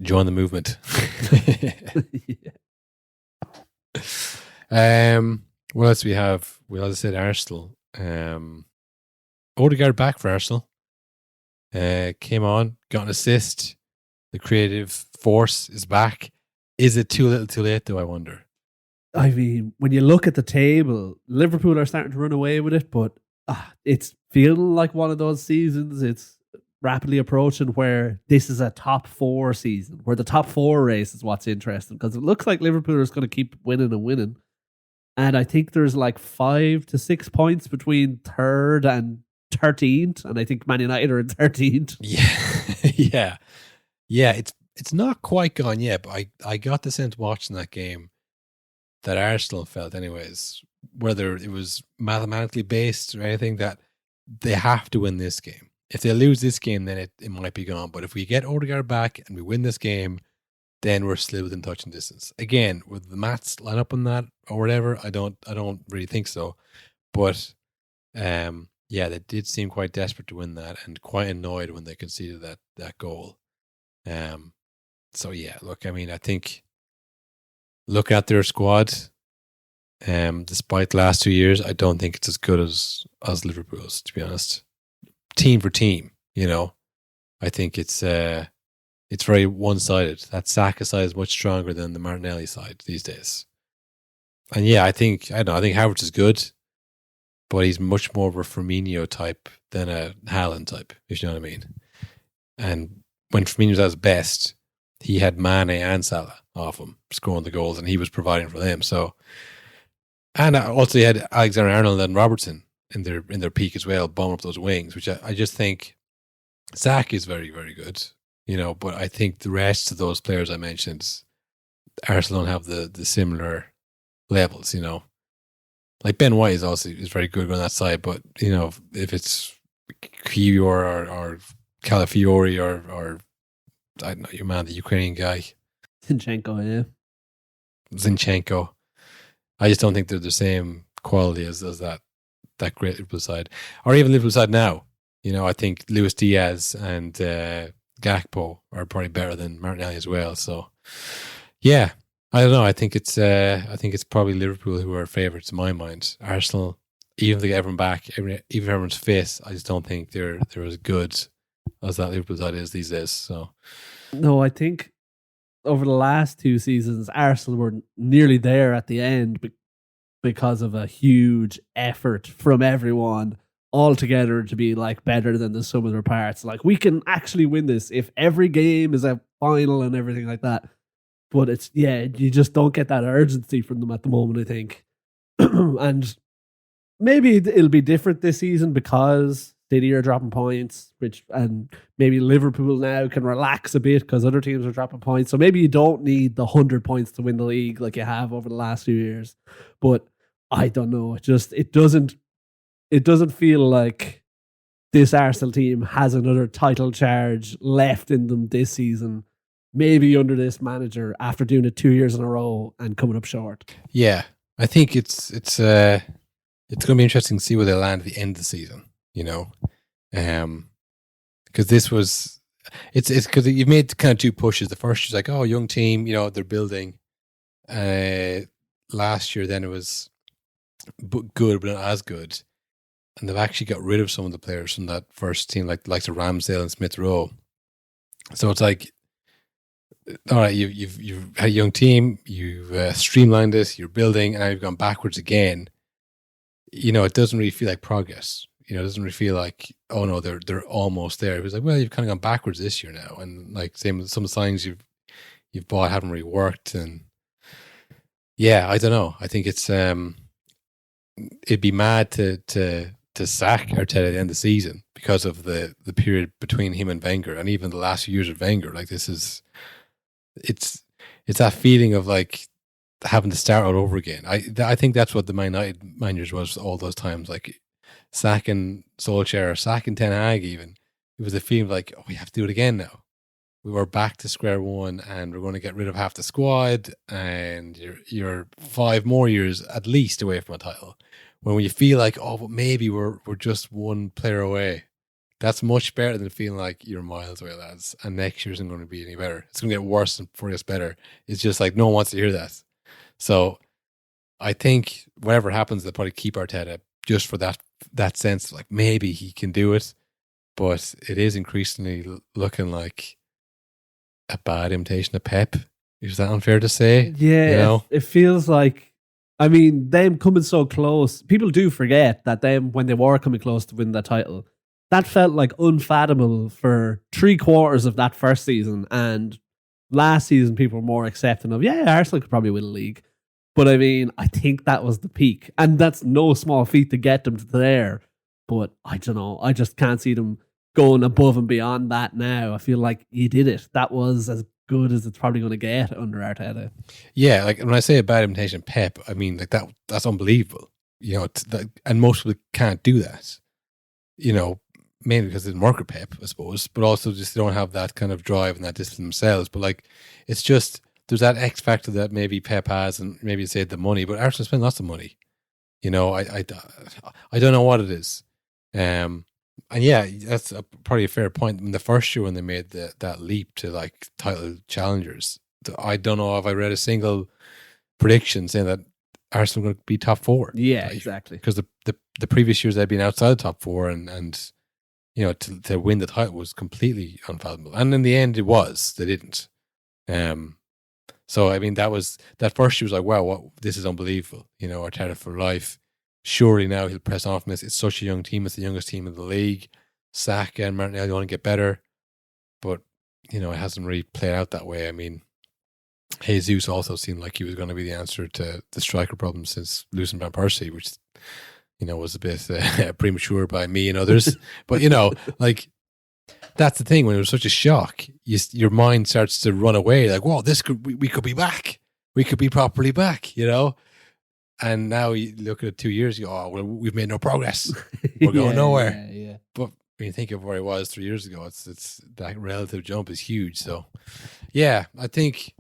join the movement. What else do we have? Well, as I said, Arsenal. Odegaard back for Arsenal. Came on, got an assist. The creative force is back. Is it too little too late, though, I wonder? I mean, when you look at the table, Liverpool are starting to run away with it, but it's feeling like one of those seasons. It's rapidly approaching where this is a top 4 season, where the top 4 race is what's interesting, because it looks like Liverpool is going to keep winning and winning. And I think there's like 5 to 6 points between 3rd and 13th, and I think Man United are in 13th. Yeah. It's not quite gone yet, but I got the sense watching that game that Arsenal felt, anyways, whether it was mathematically based or anything, that they have to win this game. If they lose this game, then it might be gone. But if we get Odegaard back and we win this game, then we're still within touching distance. Again, would the maths line up on that or whatever? I don't really think so. But they did seem quite desperate to win that and quite annoyed when they conceded that goal. Look, I mean, I think look at their squad. Despite the last 2 years, I don't think it's as good as Liverpool's, to be honest. Team for team, you know, I think it's very one-sided. That Saka side is much stronger than the Martinelli side these days. And I think Havertz is good, but he's much more of a Firmino type than a Haaland type, if you know what I mean. And when Firmino was at his best, he had Mane and Salah off him scoring the goals, and he was providing for them. So, and also he had Alexander-Arnold and Robertson in their peak as well, bombing up those wings, which I just think Zach is very, very good, you know, but I think the rest of those players I mentioned, Arsenal don't have the similar levels, you know. Like Ben White is very good on that side, but, you know, if it's Kiwior or Calafiori or I don't know, your man, the Ukrainian guy. Zinchenko, I just don't think they're the same quality as that great Liverpool side. Or even Liverpool side now. You know, I think Luis Diaz and Gakpo are probably better than Martinelli as well. So, yeah, I don't know. I think it's probably Liverpool who are favourites in my mind. Arsenal, even if they get everyone back, even if everyone's fit, I just don't think they're as good as that Liverpool side is these days. So, no, I think over the last 2 seasons, Arsenal were nearly there at the end because of a huge effort from everyone all together to be like better than the sum of their parts. Like, we can actually win this if every game is a final and everything like that. But it's, you just don't get that urgency from them at the moment, I think. And maybe it'll be different this season because City are dropping points, and maybe Liverpool now can relax a bit because other teams are dropping points. So maybe you don't need the 100 points to win the league like you have over the last few years. But I don't know. It doesn't feel like this Arsenal team has another title charge left in them this season. Maybe under this manager after doing it 2 years in a row and coming up short. Yeah, I think it's going to be interesting to see where they land at the end of the season. Because this was it's because you've made kind of two pushes. The first is like, oh, young team, they're building. Last year, then it was good, but not as good, and they've actually got rid of some of the players from that first team, like the Ramsdale and Smith Rowe. So it's like, all right, you've had a young team, you've streamlined this, you're building, and now you've gone backwards again. It doesn't really feel like progress. It doesn't really feel like, oh no, they're almost there. It was like, well, you've kind of gone backwards this year now, and like same with some signs you've bought haven't really worked, and yeah, I don't know. I think it's it'd be mad to sack Arteta at the end of the season because of the period between him and Wenger, and even the last few years of Wenger. Like it's that feeling of like having to start all over again. I think that's what the Man United managers was all those times, like sacking Solskjaer, sacking Ten Hag even. It was a feeling of like, oh, we have to do it again now. We were back to square one, and we're going to get rid of half the squad, and you're 5 more years at least away from a title. When you feel like, oh, but maybe we're just one player away, that's much better than feeling like you're miles away, lads, and next year isn't going to be any better. It's going to get worse before it gets better. It's just like no one wants to hear that. So I think whatever happens, they'll probably keep Arteta just for that sense, like maybe he can do it, but it is increasingly looking like a bad imitation of Pep. Is that unfair to say? Yeah, it feels like, them coming so close, people do forget that them, when they were coming close to win that title, that felt like unfathomable for 3/4 of that first season, and last season people were more accepting of, Arsenal could probably win the league. But I think that was the peak, and that's no small feat to get them to there. But I don't know, I just can't see them going above and beyond that now. I feel like you did it. That was as good as it's probably going to get under Arteta. Yeah, like when I say a bad imitation Pep, I mean like that's unbelievable. And most people can't do that. Mainly because it didn't work with Pep, I suppose, but also just they don't have that kind of drive and that discipline themselves. But like, it's just there's that X factor that maybe Pep has, and maybe it's the money. But Arsenal spend lots of money. I don't know what it is. And yeah, that's probably a fair point. In the first year when they made that leap to like title challengers, I don't know if I read a single prediction saying that Arsenal were going to be top 4. Yeah, exactly. Because the previous years they'd been outside the top 4, and to win the title was completely unfathomable. And in the end, it was. They didn't. So that first year was like, wow, this is unbelievable. Arteta for life. Surely now he'll press on from this. It's such a young team. It's the youngest team in the league. Saka and Martinelli want to get better. But, it hasn't really played out that way. Jesus also seemed like he was going to be the answer to the striker problem since losing Van Persie, which, was a bit premature by me and others. But, like, that's the thing. When it was such a shock, your mind starts to run away. Like, whoa, we could be back. We could be properly back, And now you look at it 2 years ago, well, we've made no progress. We're going nowhere. Yeah. But when you think of where he was 3 years ago, it's that relative jump is huge. So, yeah, I think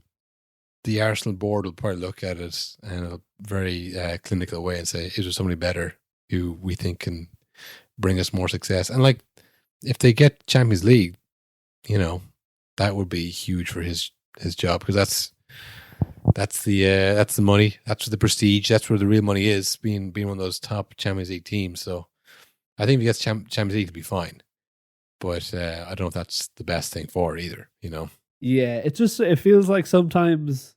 the Arsenal board will probably look at it in a very clinical way and say, is there somebody better who we think can bring us more success? And like, if they get Champions League, that would be huge for his job, because that's the money, that's the prestige, that's where the real money is, being one of those top Champions League teams. So I think if he gets Champions League, to be fine. But I don't know if that's the best thing for it either, Yeah, it feels like sometimes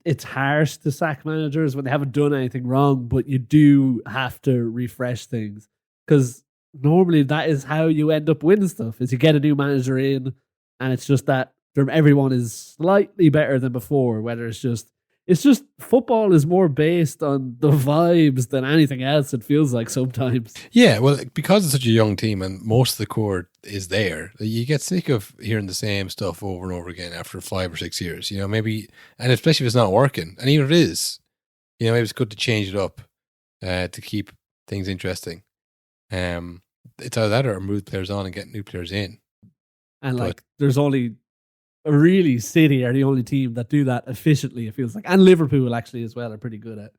it's harsh to sack managers when they haven't done anything wrong, but you do have to refresh things, because normally that is how you end up winning stuff, is you get a new manager in and it's just that everyone is slightly better than before, whether it's just It's just football is more based on the vibes than anything else. It feels like sometimes. Yeah, well, because it's such a young team and most of the core is there, you get sick of hearing the same stuff over and over again after 5 or 6 years. You know, maybe, and especially if it's not working, and even if it is, you know, maybe it's good to change it up to keep things interesting. It's either that or move players on and get new players in. And like, there's only really City are the only team that do that efficiently. It feels like, and Liverpool actually as well are pretty good at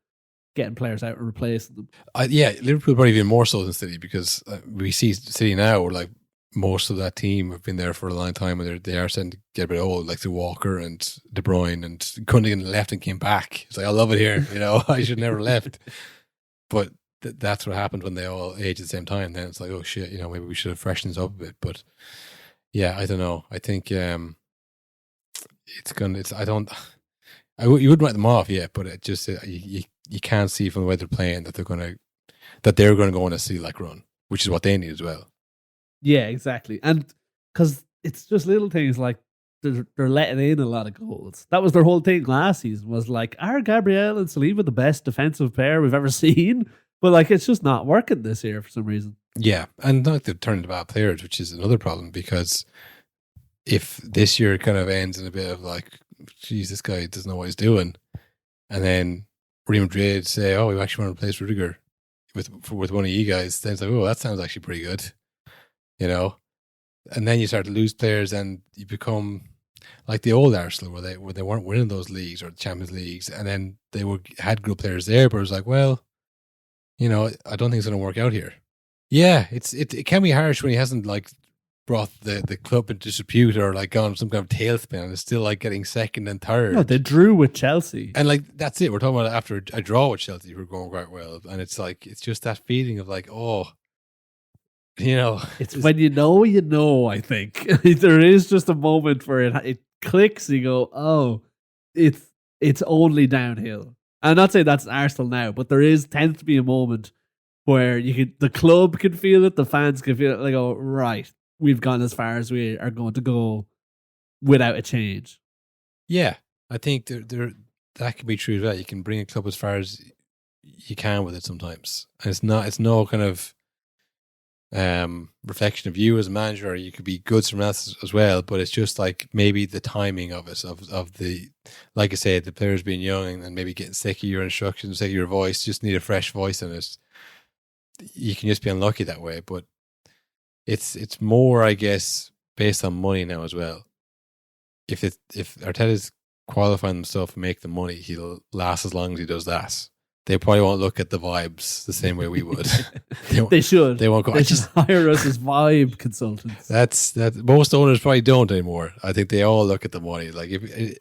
getting players out and replacing them. Yeah, Liverpool probably even more so than City because we see City now. Like most of that team have been there for a long time, and they are starting to get a bit old. Like the Walker and De Bruyne and Gundogan left and came back. It's like, I love it here. You know, I should never left. But that's what happened when they all aged at the same time. Then it's like, oh shit, you know, maybe we should have freshened this up a bit. But yeah, I don't know. I think you wouldn't write them off yet, but it just you can't see from the way they're playing that they're going to go on a City-like run, which is what they need as well. Yeah, exactly. And because it's just little things like they're letting in a lot of goals. That was their whole thing last season, was like, are Gabriel and Saliba the best defensive pair we've ever seen? But like, it's just not working this year for some reason. Yeah, and not they've turned into bad players, which is another problem, because if this year kind of ends in a bit of like, geez, this guy doesn't know what he's doing, and then Real Madrid say, oh, we actually want to replace Rudiger with one of you guys, then it's like, oh, that sounds actually pretty good, you know. And then you start to lose players, and you become like the old Arsenal, where they weren't winning those leagues or the Champions Leagues, and then they had good players there, but it was like, well, you know, I don't think it's going to work out here. Yeah, it can be harsh when he hasn't like brought the club into disrepute or like gone some kind of tailspin, and it's still like getting second and third. No, they drew with Chelsea, and like that's it. We're talking about after a draw with Chelsea, we're going quite well, and it's like it's just that feeling of like, oh, you know, it's when you know. I think there is just a moment where it clicks. You go, oh, it's only downhill. I'm not saying that's Arsenal now, but there tends to be a moment where the club can feel it, the fans can feel it. They go, right, we've gone as far as we are going to go without a change. Yeah, I think that can be true as well. You can bring a club as far as you can with it sometimes, and it's no kind of reflection of you as a manager, or you could be good somewhere else as well, but it's just like maybe the timing of it, of the, like I said, the players being young and maybe getting sick of your instructions, sick of your voice, just need a fresh voice in it. You can just be unlucky that way, but it's more, I guess, based on money now as well. If Arteta's qualifying himself and make the money, he'll last as long as he does that. They probably won't look at the vibes the same way we would. They should. They won't go. They just hire us as vibe consultants. That most owners probably don't anymore. I think they all look at the money. Like,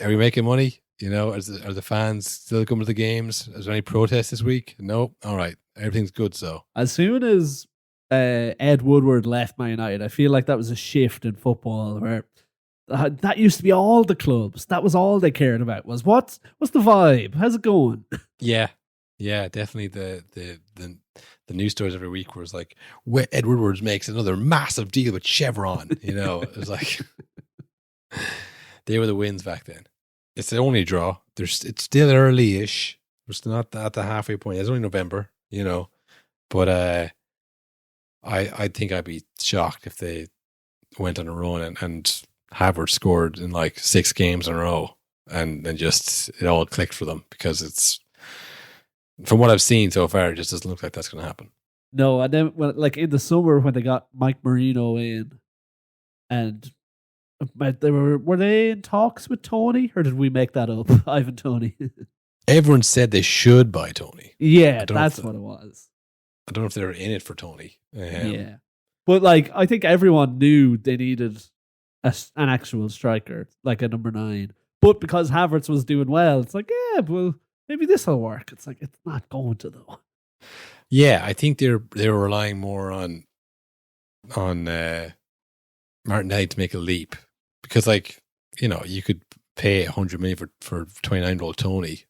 are we making money? You know, are the fans still coming to the games? Is there any protests this week? No. All right, everything's good. So as soon as Ed Woodward left Man United, I feel like that was a shift in football where that used to be all the clubs. That was all they cared about was what's the vibe? How's it going? Yeah, definitely the news stories every week where it's like, Ed Woodward makes another massive deal with Chevron. You know, it was like they were the wins back then. It's only a draw. It's still early-ish. We're still not at the halfway point. It's only November, you know. But I think I'd be shocked if they went on a run and Havertz scored in like 6 games in a row, and then just it all clicked for them, because it's, from what I've seen so far, it just doesn't look like that's going to happen. No, and then like in the summer when they got Mike Marino in, and were they in talks with Tony, or did we make that up? Ivan Toney. Everyone said they should buy Tony. Yeah, that's what it was. I don't know if they were in it for Tony. Yeah, but like I think everyone knew they needed an actual striker, like a number 9. But because Havertz was doing well, it's like, yeah, well, maybe this will work. It's like, it's not going to though. Yeah, I think they were relying more on Martinelli to make a leap, because, like, you know, you could pay 100 million for 29-year-old Tony,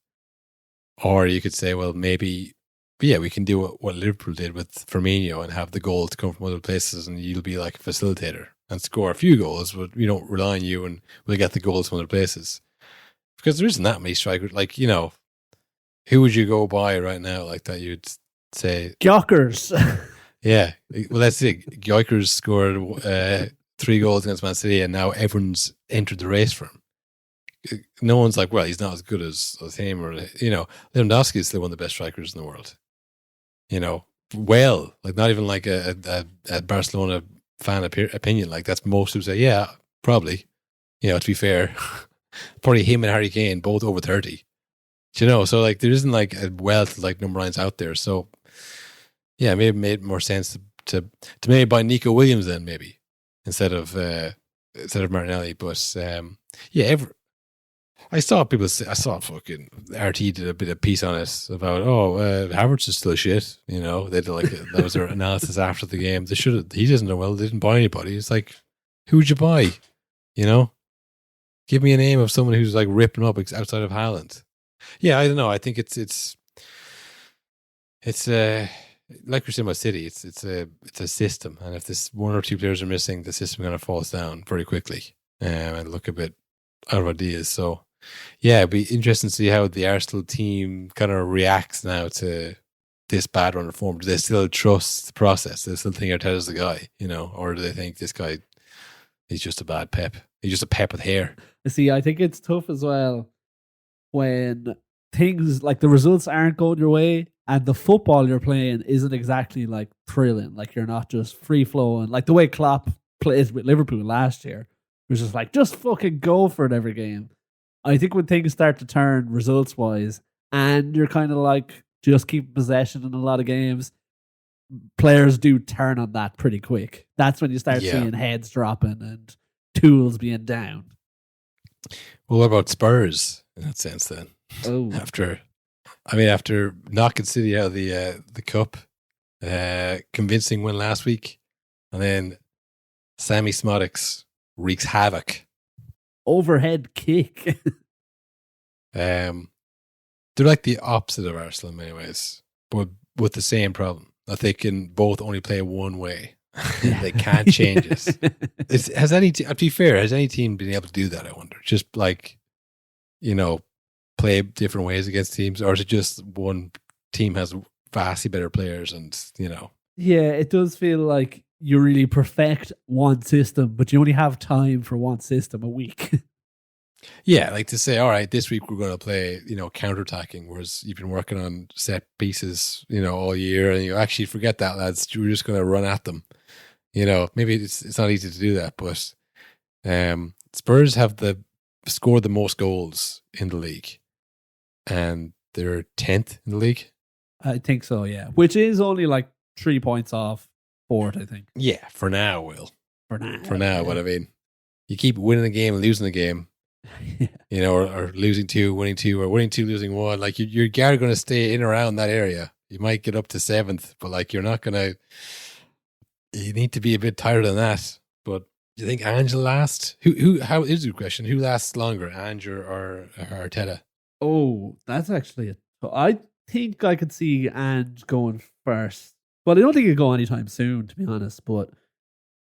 or you could say, well, maybe, yeah, we can do what Liverpool did with Firmino and have the goals come from other places, and you'll be like a facilitator and score a few goals, but we don't rely on you, and we'll get the goals from other places. because there isn't that many strikers. Like, you know, who would you go by right now like that you'd say? Gyökeres. Yeah. Well, that's it. Gyökeres scored 3 goals against Man City, and now everyone's entered the race for him. No one's like, well, he's not as good as him, or, you know, Lewandowski is still one of the best strikers in the world. You know, well, like not even like a Barcelona fan opinion. Like that's most who say, yeah, probably. You know, to be fair, probably him and Harry Kane both over 30. Do you know? So like there isn't like a wealth of like number 9s out there. So yeah, maybe it made more sense to maybe buy Nico Williams then maybe instead of Martinelli. But yeah, I saw people say, I saw fucking RT did a bit of piece on it about, Havertz is still shit. You know, they did like that was their analysis after the game. He doesn't know well. They didn't buy anybody. It's like, who would you buy? You know, give me a name of someone who's like ripping up outside of Haaland. Yeah, I don't know. I think it's like we're saying about City. It's a system, and if this 1 or 2 players are missing, the system kind of falls down very quickly and look a bit out of ideas. So. Yeah, it'd be interesting to see how the Arsenal team kind of reacts now to this bad run of form. Do they still trust the process? Do they still think Arteta's the guy, you know? Or do they think this guy, he's just a bad Pep? He's just a Pep with hair. See, I think it's tough as well when things like the results aren't going your way and the football you're playing isn't exactly like thrilling. Like you're not just free flowing. Like the way Klopp played with Liverpool last year, it was just like, just fucking go for it every game. I think when things start to turn results wise and you're kind of like just keep possession in a lot of games, players do turn on that pretty quick. That's when you start seeing heads dropping and tools being down. Well, what about Spurs in that sense then? Oh. After knocking City out of the cup, convincing win last week, and then Sammy Smodics wreaks havoc. Overhead kick. They're like the opposite of Arsenal in many ways, but with the same problem that they can both only play one way. They can't change it. Has any to be fair, has any team been able to do that? I wonder. Just like, you know, play different ways against teams, or is it just one team has vastly better players and, you know? Yeah, it does feel like you really perfect one system, but you only have time for one system a week. Yeah, like to say, all right, this week we're going to play, you know, counterattacking, whereas you've been working on set pieces, you know, all year, and you actually forget that, lads. We're just going to run at them. You know, maybe it's not easy to do that, but Spurs have scored the most goals in the league, and they're 10th in the league. I think so, yeah. Which is only like 3 points off fourth, I think. Yeah, for now, Will. For now. Yeah. What I mean, you keep winning a game and losing a game, you know, or losing 2, winning 2, or winning 2, losing 1. Like you're going to stay in around that area. You might get up to 7th, but like you're not going to. You need to be a bit tighter than that. But do you think Ange will last? How is the question? Who lasts longer, Ange or Arteta? Oh, that's actually I think I could see Ange going first. But I don't think he'll go anytime soon, to be honest. But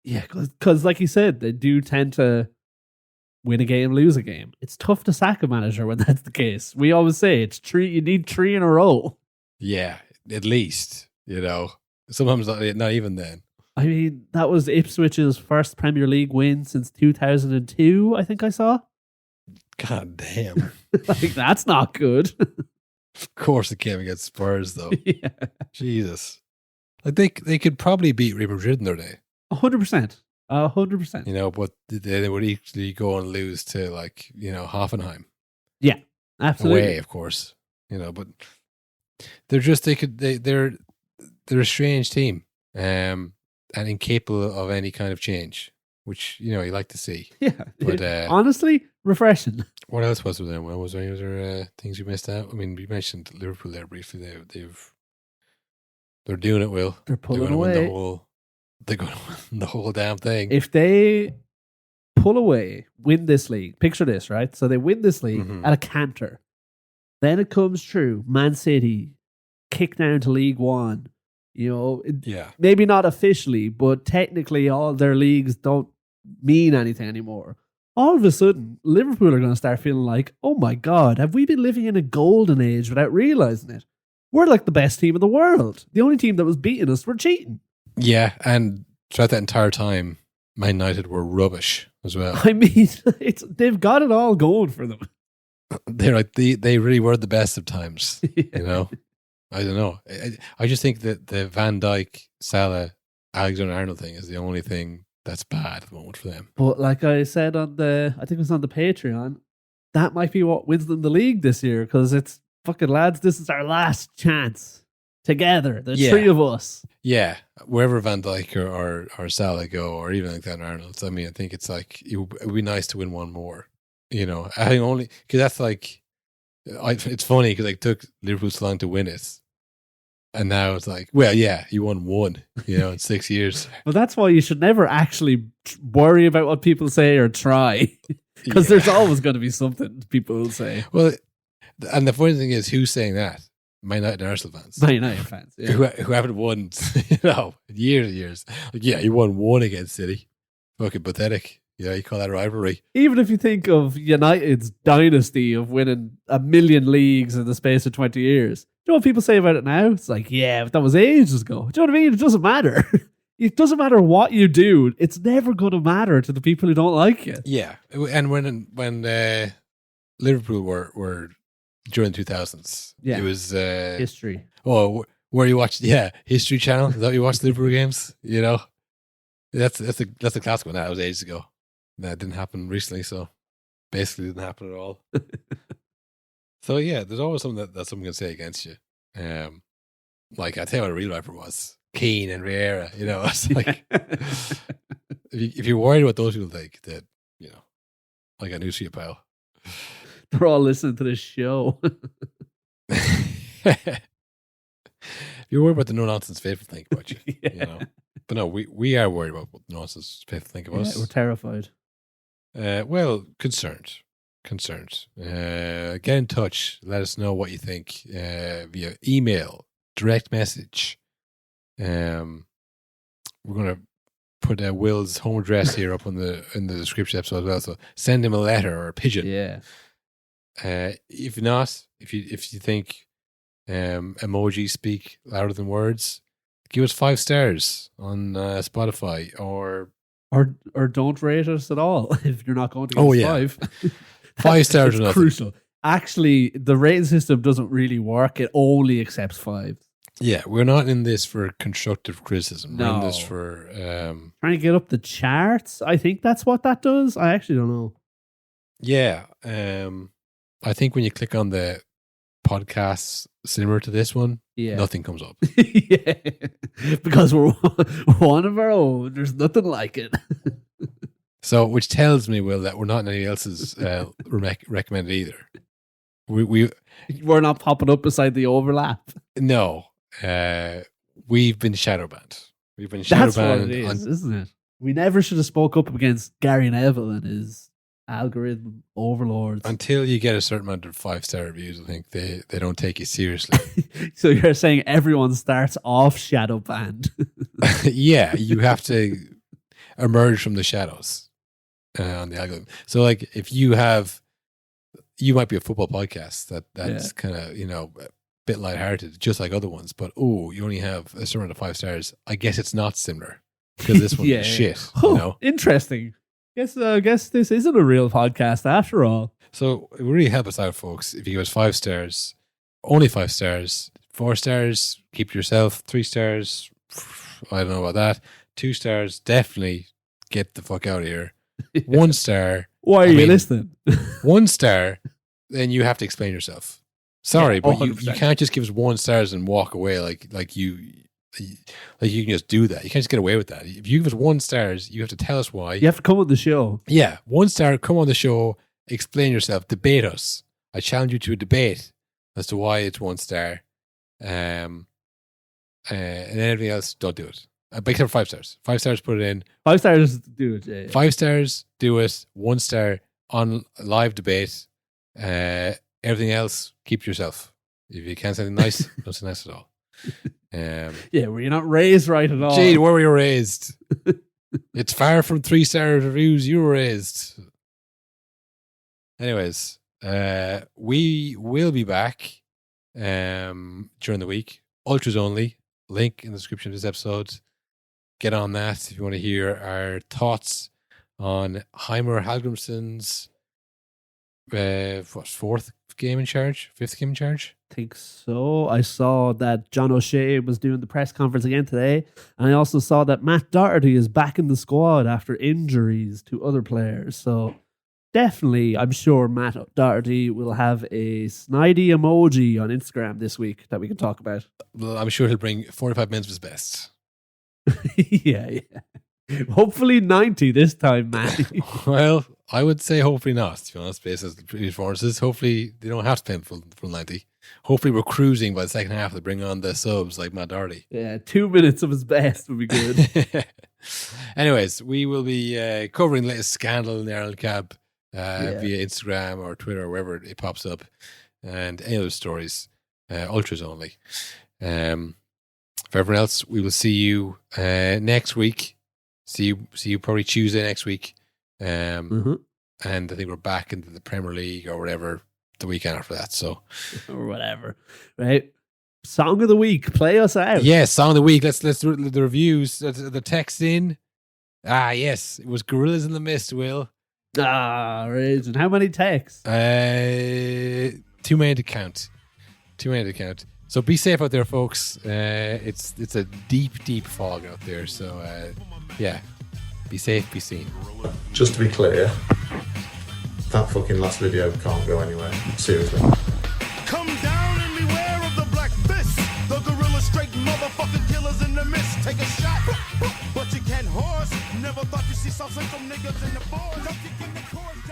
yeah, because like you said, they do tend to win a game, lose a game. It's tough to sack a manager when that's the case. We always say it's 3. You need 3 in a row. Yeah, at least, you know. Sometimes not even then. I mean, that was Ipswich's first Premier League win since 2002, I think I saw. God damn. Like, that's not good. Of course it came against Spurs, though. Yeah. Jesus. Like, they could probably beat Real Madrid in their day. 100%. 100%. You know, but they would equally go and lose to, like, you know, Hoffenheim. Yeah, absolutely. Away, of course. You know, but they're a strange team. And incapable of any kind of change, which, you know, you like to see. Yeah. But honestly, refreshing. What else was there? Was there any other things you missed out? I mean, we mentioned Liverpool there briefly. They're doing it, Will. They're pulling away. They're going to win the whole damn thing. If they pull away, win this league, picture this, right? So they win this league at a canter. Then it comes true. Man City kick down to League One. You know, maybe not officially, but technically all their leagues don't mean anything anymore. all of a sudden, Liverpool are going to start feeling like, oh my God, have we been living in a golden age without realising it? We're like the best team in the world. The only team that was beating us were cheating. Yeah, and throughout that entire time, Man United were rubbish as well. I mean, they've got it all going for them. They're like they really were the best of times. You know, I don't know. I just think that the Van Dijk, Salah, Alexander-Arnold thing is the only thing that's bad at the moment for them. But like I said I think it was on the Patreon, that might be what wins them the league this year, because it's fucking lads, this is our last chance together. The three of us. Yeah, wherever Van Dijk or Salah go, or even Alexander-Arnold. I mean, I think it's like it would be nice to win one more. You know, I think only because that's like, it's funny because it took Liverpool so long to win it. And now it's like, well, yeah, you won one, in 6 years. Well, that's why you should never actually worry about what people say or try. Because there's always going to be something people will say. Well, and the funny thing is, who's saying that? Man United and Arsenal fans. Man United fans, yeah. Who haven't won, years and years. Like, yeah, you won one against City. Fucking pathetic. Yeah, you call that a rivalry. Even if you think of United's dynasty of winning 1 million leagues in the space of 20 years, do you know what people say about it now? It's like, yeah, but that was ages ago. Do you know what I mean? It doesn't matter. It doesn't matter what you do. It's never going to matter to the people who don't like you. Yeah, and when Liverpool were during the 2000s, it was history. Oh, where you watched? Yeah, History Channel. Is that where you watched Liverpool games? That's a classic one. That was ages ago. That didn't happen recently, so basically didn't happen at all. So yeah, there's always something that someone can say against you. Like, I tell you what a real rivalry was: Keane and Vieira. It's like if you're worried what those people think, that I got news for you, pal. They're all listening to this show. If you're worried about the no nonsense faithful think about you, but no, we are worried about what the nonsense faithful think of us. We're terrified. Well, concerned. Get in touch. Let us know what you think via email, direct message. We're gonna put Will's home address here up in the description episode as well. So send him a letter or a pigeon. Yeah. If not, if you think emojis speak louder than words, give us 5 stars on Spotify or don't rate us at all if you're not going to give us 5. 5 stars or nothing. Crucial. Actually, the rating system doesn't really work. It only accepts 5. Yeah, we're not in this for constructive criticism. No. We're in this for trying to get up the charts. I think that's what that does. I actually don't know. Yeah, I think when you click on the podcasts similar to this one, nothing comes up. Yeah, because we're one of our own. There's nothing like it. So, which tells me, Will, that we're not in anybody else's recommended either. We're not popping up beside the overlap. No, we've been shadow banned. That's what it is, isn't it? We never should have spoke up against Gary Neville and his algorithm overlords. Until you get a certain amount of 5-star reviews, I think they don't take you seriously. So you're saying everyone starts off shadow banned? Yeah, you have to emerge from the shadows on the algorithm. So, like, if you might be a football podcast that's kind of a bit lighthearted, just like other ones, but you only have a certain amount of 5 stars. I guess it's not similar because this one is shit. Interesting. Guess this isn't a real podcast after all. So it would really help us out, folks, if you give us 5 stars, only 5 stars. 4 stars, keep it yourself. 3 stars, I don't know about that. 2 stars, definitely get the fuck out of here. 1 star. Why are you listening? 1 star, then you have to explain yourself. Sorry, but you can't just give us 1 stars and walk away like you can just do that. You can't just get away with that. If you give us 1 stars, you have to tell us why. You have to come on the show. Yeah, 1 star, come on the show, explain yourself, debate us. I challenge you to a debate as to why it's 1 star. And anything else, don't do it. Except for 5 stars. 5 stars, put it in. 5 stars, do it. Yeah. 5 stars, do it. 1 star on live debate. Everything else, keep to yourself. If you can't say anything nice, don't say nice at all. Were you not raised right at all? Gee, where were you raised? It's far from 3-star reviews you were raised. Anyways, we will be back during the week. Ultras only. Link in the description of this episode. Get on that if you want to hear our thoughts on Heimer Hallgrimsson's fifth game in charge? I think so. I saw that John O'Shea was doing the press conference again today, and I also saw that Matt Doherty is back in the squad after injuries to other players. So definitely, I'm sure Matt Doherty will have a snidey emoji on Instagram this week that we can talk about. Well, I'm sure he'll bring 45 minutes of his best. yeah. Hopefully 90 this time, Matty. Well, I would say hopefully not, to be honest, based on the previous performances. Hopefully they don't have to pay him full 90. Hopefully we're cruising by the second half to bring on the subs like Matt Doherty. Yeah, 2 minutes of his best would be good. Anyways, we will be covering the latest scandal in the Ireland Cab via Instagram or Twitter or wherever it pops up, and any other stories, ultras only. For everyone else, we will see you next week. See you probably Tuesday next week. And I think we're back into the Premier League or whatever the weekend after that. So or whatever, right? Song of the week, play us out. Yeah, song of the week. Let's do the reviews. The text in. Yes, it was Gorillas in the Mist. Will. Right. And how many texts? Too many to count. So be safe out there, folks. It's a deep fog out there. So yeah, be safe, be seen. Just to be clear, that fucking last video can't go anywhere. Seriously. Come down and beware of the black fist. The gorilla straight motherfucking killers in the mist. Take a shot, but you can't horse. Never thought you see some niggas in the forest. Don't kick in the chorus.